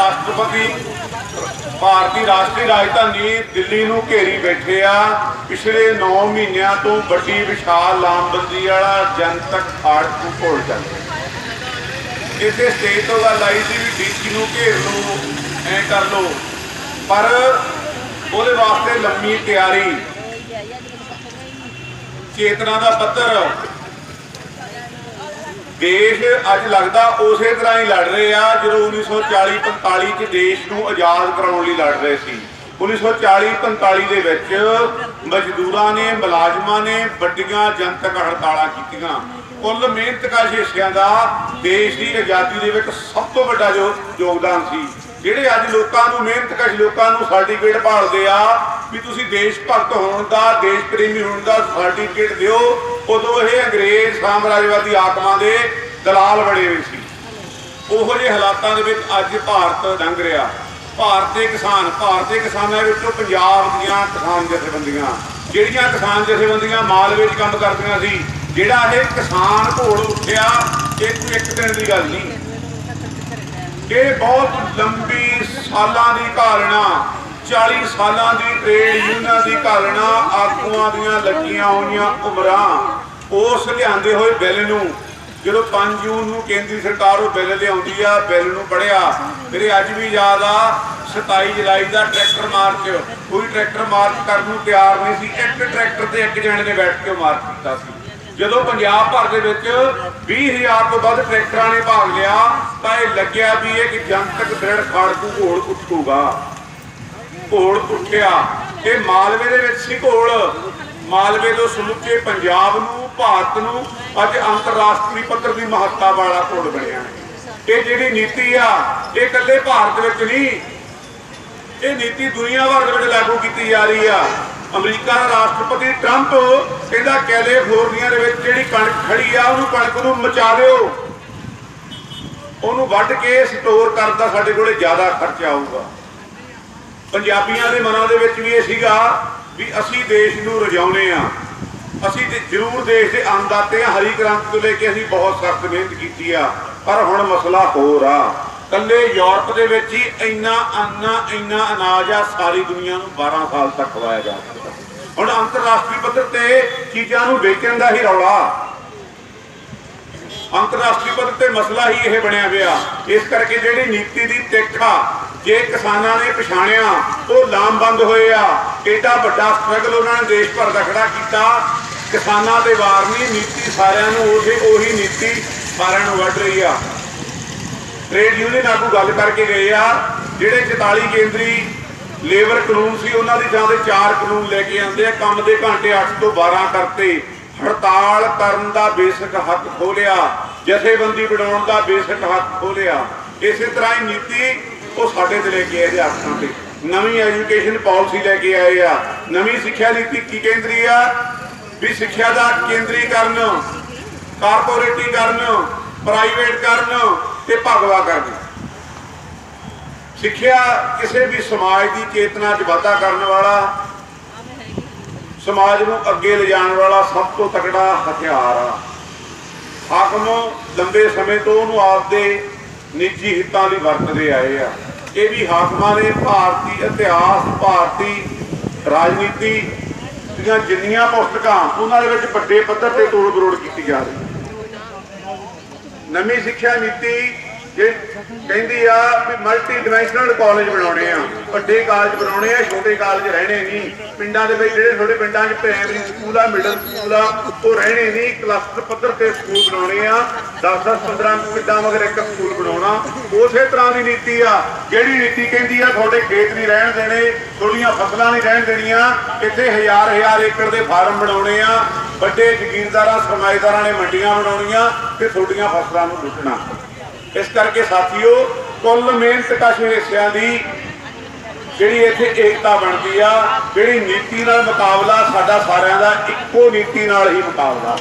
ਰਾਸ਼ਟਰੀ ਰਾਜਧਾਨੀ ਦਿੱਲੀ ਨੂੰ ਘੇਰੀ ਬੈਠੇ ਆ। ਪਿਛਲੇ 9 ਮਹੀਨਿਆਂ ਤੋਂ ਵੱਡੀ ਵਿਸ਼ਾਲ ਲਾਮਬੰਦੀ ਵਾਲਾ ਜਨਤਕ ਖਾੜਕੂ ਘੋਲ ਚੱਲ ਰਿਹਾ। ਇੱਥੇ ਸਟੇਜ ਤੋਂ ਗੱਲ ਆਈ ਸੀ ਵੀ DC ਨੂੰ ਘੇਰ ਲਓ, ਐਂ ਕਰ ਲਓ, ਪਰ ਉਹਦੇ ਵਾਸਤੇ ਲੰਮੀ ਤਿਆਰੀ, ਚੇਤਨਾ ਦਾ ਪੱਧਰ ਦੇਸ਼ ਅੱਜ ਲੱਗਦਾ ਉਸੇ ਤਰ੍ਹਾਂ ਹੀ ਲੜ ਰਹੇ ਆ ਜਦੋਂ 1940-45 ਚ ਦੇਸ਼ ਨੂੰ ਆਜ਼ਾਦ ਕਰਾਉਣ ਲਈ ਲੜ ਰਹੇ ਸੀ। 1940-45 ਦੇ ਵਿੱਚ ਮਜ਼ਦੂਰਾਂ ਨੇ, ਮੁਲਾਜ਼ਮਾਂ ਨੇ ਵੱਡੀਆਂ ਜਨਤਕ ਹੜਤਾਲਾਂ ਕੀਤੀਆਂ। ਕੁੱਲ ਮਿਹਨਤਕਸ਼ ਹਿੱਸਿਆਂ ਦਾ ਦੇਸ਼ ਦੀ ਆਜ਼ਾਦੀ ਦੇ ਵਿੱਚ ਸਭ ਤੋਂ ਵੱਡਾ ਯੋਗਦਾਨ ਸੀ। ਜਿਹੜੇ ਅੱਜ ਲੋਕਾਂ ਨੂੰ, ਮਿਹਨਤਕਸ਼ ਲੋਕਾਂ ਨੂੰ ਸਰਟੀਫਿਕੇਟ ਭਾਲਦੇ ਆ ਵੀ ਤੁਸੀਂ ਦੇਸ਼ ਭਗਤ ਹੋਣ ਦਾ, ਦੇਸ਼ ਪ੍ਰੇਮੀ ਹੋਣ ਦਾ ਸਰਟੀਫਿਕੇਟ ਦਿਓ, ਉਦੋਂ ਇਹ ਅੰਗਰੇਜ਼ ਸਾਮਰਾਜਵਾਦੀ ਆਤਮਾ ਦੇ ਦਲਾਲ ਬਣੇ ਹੋਏ ਸੀ। ਉਹੋ ਜਿਹੇ ਹਾਲਾਤਾਂ ਦੇ ਵਿੱਚ ਅੱਜ ਭਾਰਤ ਲੰਘ ਰਿਹਾ। ਭਾਰਤੀ ਕਿਸਾਨਾਂ ਵਿੱਚੋਂ ਪੰਜਾਬ ਦੀਆਂ ਕਿਸਾਨ ਜਥੇਬੰਦੀਆਂ, ਜਿਹੜੀਆਂ ਕਿਸਾਨ ਜਥੇਬੰਦੀਆਂ ਮਾਲਵੇ 'ਚ ਕੰਮ ਕਰਦੀਆਂ ਸੀ, ਜਿਹੜਾ ਇਹ ਕਿਸਾਨ ਘੋਲ ਉੱਠਿਆ, ਇਹ ਕੋਈ ਇੱਕ ਦਿਨ ਦੀ ਗੱਲ ਨਹੀਂ। ਇਹ ਬਹੁਤ ਲੰਬੀ ਸਾਲਾਂ ਦੀ ਘਾਲਣਾ, 40 ਸਾਲਾਂ ਦੀ ਟ੍ਰੇਡ ਯੂਨੀਅਨਾਂ ਦੀ ਘਾਲਣਾ, ਆਗੂਆਂ ਦੀਆਂ ਲੱਗੀਆਂ ਹੋਈਆਂ ਉਮਰਾਂ, ਉਸ ਲਿਆਂਦੇ ਹੋਏ ਬਿੱਲ ਨੂੰ ਜਦੋਂ 5 ਜੂਨ ਨੂੰ ਕੇਂਦਰੀ ਸਰਕਾਰ ਉਹ ਬਿੱਲ ਲਿਆਉਂਦੀ ਆ, ਬਿੱਲ ਨੂੰ ਪੜ੍ਹਿਆ, ਮੇਰੇ ਅੱਜ ਵੀ ਯਾਦ ਆ 27 ਜੁਲਾਈ ਦਾ ਟਰੈਕਟਰ ਮਾਰਚ। ਕੋਈ ਟਰੈਕਟਰ ਮਾਰਚ ਕਰਨ ਨੂੰ ਤਿਆਰ ਨਹੀਂ ਸੀ, ਇੱਕ ਟਰੈਕਟਰ ਤੇ ਇੱਕ ਜਣੇ ਨੇ ਬੈਠ ਕੇ ਮਾਰਚ ਕੀਤਾ ਸੀ। ਜਦੋਂ ਪੰਜਾਬ ਭਰ ਦੇ ਵਿੱਚ 20,000 ਤੋਂ ਵੱਧ ਟਰੈਕਟਰਾਂ ਨੇ ਭਾਗ ਲਿਆ ਤਾਂ ਇਹ ਲੱਗਿਆ ਵੀ ਇਹ ਕਿ ਜਨਤਕ ਦ੍ਰਿੜ ਖਾੜਕੂ ਘੋਲ ਉੱਠੂਗਾ। ਘੋਲ ਉੱਠਿਆ। ਇਹ ਮਾਲਵੇ ਦੇ ਵਿੱਚ ਸੀ ਘੋਲ। ਮਾਲਵੇ ਤੋਂ ਸਮੁੱਚੇ ਪੰਜਾਬ ਨੂੰ, ਭਾਰਤ ਨੂੰ ਅੱਜ ਅੰਤਰਰਾਸ਼ਟਰੀ ਪੱਧਰ ਦੀ ਮਹੱਤਤਾ ਵਾਲਾ ਘੋਲ ਬਣਿਆ। ਇਹ ਜਿਹੜੀ ਨੀਤੀ ਆ, ਇਹ ਇਕੱਲੇ ਭਾਰਤ ਵਿੱਚ ਨਹੀਂ, ਇਹ ਨੀਤੀ ਦੁਨੀਆ ਭਰ ਦੇ ਵਿੱਚ ਲਾਗੂ ਕੀਤੀ ਜਾ ਰਹੀ ਆ। ਅਮਰੀਕਾ ਦਾ ਰਾਸ਼ਟਰਪਤੀ ਟਰੰਪ ਕਹਿੰਦਾ ਕੈਲੀਫੋਰਨੀਆ ਦੇ ਵਿੱਚ ਜਿਹੜੀ ਕਣਕ ਖੜੀ ਆ, ਉਹਨੂੰ ਕਣਕ ਨੂੰ ਮਚਾ ਦਿਓ, ਉਹਨੂੰ ਵੱਢ ਕੇ ਸਟੋਰ ਕਰਨ ਦਾ ਸਾਡੇ ਕੋਲੇ ਜ਼ਿਆਦਾ ਖਰਚਾ ਆਊਗਾ। ਪੰਜਾਬੀਆਂ ਦੇ ਮਨਾਂ ਦੇ ਵਿੱਚ ਵੀ ਇਹ ਸੀਗਾ ਵੀ ਅਸੀਂ ਦੇਸ਼ ਨੂੰ ਰਜਾਉਣੇ ਆ, ਅਸੀਂ ਜ਼ਰੂਰ ਦੇਸ਼ ਦੇ ਅੰਨਦਾਤੇ ਆ। ਹਰੀ ਕ੍ਰਾਂਤੀ ਤੋਂ ਲੈ ਕੇ ਅਸੀਂ ਬਹੁਤ ਸਖਤ ਮਿਹਨਤ ਕੀਤੀ ਆ, ਪਰ ਹੁਣ ਮਸਲਾ ਹੋਰ ਆ। ਕੱਲੇ ਯੂਰਪ ਦੇ ਵਿੱਚ ਹੀ ਇੰਨਾ ਅਨਾਜ ਆ, ਸਾਰੀ ਦੁਨੀਆ ਨੂੰ 12 ਸਾਲ ਤੱਕ ਖਵਾਇਆ ਜਾ ਸਕਦਾ। ਹੁਣ ਅੰਤਰਰਾਸ਼ਟਰੀ ਪੱਧਰ ਤੇ ਚੀਜ਼ਾਂ ਨੂੰ ਵੇਚਣ ਦਾ ਹੀ ਰੌਲਾ, ਅੰਤਰਰਾਸ਼ਟਰੀ ਪੱਧਰ ਤੇ ਮਸਲਾ ਹੀ ਇਹ ਬਣਿਆ ਪਿਆ। ਇਸ ਕਰਕੇ ਜਿਹੜੀ ਨੀਤੀ ਦੀ ਤਿੱਖ ਆ, ਜੇ ਕਿਸਾਨਾਂ ਨੇ ਪਛਾਣਿਆ, ਉਹ ਲਾਮਬੰਦ ਹੋਏ ਆ। ਏਡਾ ਵੱਡਾ ਸਟਰਗਲ ਉਹਨਾਂ ਨੇ ਦੇਸ਼ ਭਰ ਦਾ ਖੜਾ ਕੀਤਾ। ਕਿਸਾਨਾਂ ਦੇ ਵਾਰ ਨਹੀਂ, ਨੀਤੀ ਸਾਰਿਆਂ ਨੂੰ ਉਹੀ ਨੀਤੀ ਸਾਰਿਆਂ ਨੂੰ ਵੱਢ ਰਹੀ ਆ। ਟ੍ਰੇਡ ਯੂਨੀਅਨ ਆਗੂ ਗੱਲ ਕਰਕੇ ਗਏ ਆ, ਜਿਹੜੇ 44 ਕੇਂਦਰੀ ਲੇਬਰ ਕਾਨੂੰਨ ਸੀ ਉਹਨਾਂ ਦੀ ਥਾਂ ਤੇ 4 ਕਾਨੂੰਨ ਲੈ ਕੇ ਆਉਂਦੇ ਆ। ਕੰਮ ਦੇ ਘੰਟੇ 8 ਤੋਂ 12 ਕਰਤੇ, ਹੜਤਾਲ ਕਰਨ ਦਾ ਬੇਸਿਕ ਹੱਕ ਖੋਲਿਆ, ਜਥੇਬੰਦੀ ਬਣਾਉਣ ਦਾ ਬੇਸਿਕ ਹੱਕ ਖੋਲਿਆ। ਇਸੇ ਤਰ੍ਹਾਂ ਹੀ ਨੀਤੀ ਉਹ ਸਾਡੇ ਤੇ ਲੈ ਕੇ ਆਏ ਅਧਿਆਪਕਾਂ ਤੇ। ਨਵੀਂ ਐਜੂਕੇਸ਼ਨ ਪਾਲਿਸੀ ਲੈ ਕੇ ਆਏ ਆ। ਨਵੀਂ ਸਿੱਖਿਆ ਨੀਤੀ ਕੀ ਕੇਂਦਰੀ ਆ ਵੀ ਸਿੱਖਿਆ ਦਾ ਕੇਂਦਰੀਕਰਨ, ਕਾਰਪੋਰੇਟੀਕਰਨ, ਪ੍ਰਾਈਵੇਟਕਰਨ ਤੇ ਭਗਵਾਕਰਨ। ਸਿੱਖਿਆ ਕਿਸੇ ਵੀ ਸਮਾਜ ਦੀ ਚੇਤਨਾ 'ਚ ਵਾਧਾ ਕਰਨ ਵਾਲਾ, ਸਮਾਜ ਨੂੰ ਅੱਗੇ ਲਿਜਾਣ ਵਾਲਾ ਸਭ ਤੋਂ ਤਕੜਾ ਹਥਿਆਰ ਆ। ਹਾਕਮ ਲੰਬੇ ਸਮੇਂ ਤੋਂ ਉਹਨੂੰ ਆਪਦੇ ਨਿੱਜੀ ਹਿੱਤਾਂ ਲਈ ਵਰਤਦੇ ਆਏ ਆ। ਇਹ ਵੀ ਹਾਕਮਾਂ ਨੇ ਭਾਰਤੀ ਇਤਿਹਾਸ, ਭਾਰਤੀ ਰਾਜਨੀਤੀ ਦੀਆਂ ਜਿੰਨੀਆਂ ਪੁਸਤਕਾਂ, ਉਹਨਾਂ ਦੇ ਵਿੱਚ ਵੱਡੇ ਪੱਧਰ ਤੇ ਤੋੜ ਮਰੋੜ ਕੀਤੀ ਜਾ ਰਹੀ। ਨਵੀਂ ਸਿੱਖਿਆ ਨੀਤੀ ਜੇ ਕਹਿੰਦੀ ਆ ਵੀ ਮਲਟੀ ਡਿਮੈਂਸ਼ਨਲ ਕਾਲਜ ਬਣਾਉਣੇ ਆ, ਵੱਡੇ ਕਾਲਜ ਬਣਾਉਣੇ ਆ, ਛੋਟੇ ਕਾਲਜ ਰਹਿਣੇ ਨਹੀਂ। ਪਿੰਡਾਂ ਦੇ ਵਿੱਚ ਜਿਹੜੇ ਛੋਟੇ ਪਿੰਡਾਂ 'ਚ ਪ੍ਰਾਇਮਰੀ ਸਕੂਲ ਆ, ਮਿਡਲ ਸਕੂਲ ਆ, ਉਹ ਰਹਿਣੇ ਨਹੀਂ। ਕਲਸਟਰ ਪੱਧਰ ਤੇ ਸਕੂਲ ਬਣਾਉਣੇ ਆ। 10-15 ਪਿੰਡਾਂ ਮਗਰ ਇੱਕ ਸਕੂਲ ਬਣਾਉਣਾ। ਉਸੇ ਤਰ੍ਹਾਂ ਦੀ ਨੀਤੀ ਆ ਜਿਹੜੀ ਨੀਤੀ ਕਹਿੰਦੀ ਆ ਤੁਹਾਡੇ ਖੇਤ ਨਹੀਂ ਰਹਿਣ ਦੇਣੇ, ਤੁਹਾਡੀਆਂ ਫਸਲਾਂ ਨਹੀਂ ਰਹਿਣ ਦੇਣੀਆਂ, ਇੱਥੇ ਹਜ਼ਾਰ ਏਕੜ ਦੇ ਫਾਰਮ ਬਣਾਉਣੇ ਆ। ਵੱਡੇ ਜ਼ਗੀਰਦਾਰਾਂ ਸਰਮਾਏਦਾਰਾਂ ਨੇ ਮੰਡੀਆਂ ਬਣਾਉਣੀਆਂ ਤੇ ਤੁਹਾਡੀਆਂ ਫਸਲਾਂ ਨੂੰ ਲੁੱਟਣਾ। ਇਸ ਕਰਕੇ ਸਾਥੀਓ, ਕੁੱਲ ਮਿਹਨਤ ਕਸ਼ ਹਿੱਸਿਆਂ ਦੀ ਜਿਹੜੀ ਇੱਥੇ ਏਕਤਾ ਬਣਦੀ ਆ, ਜਿਹੜੀ ਨੀਤੀ ਨਾਲ ਮੁਕਾਬਲਾ ਸਾਡਾ ਸਾਰਿਆਂ ਦਾ ਇੱਕੋ ਨੀਤੀ ਨਾਲ ਹੀ ਮੁਕਾਬਲਾ।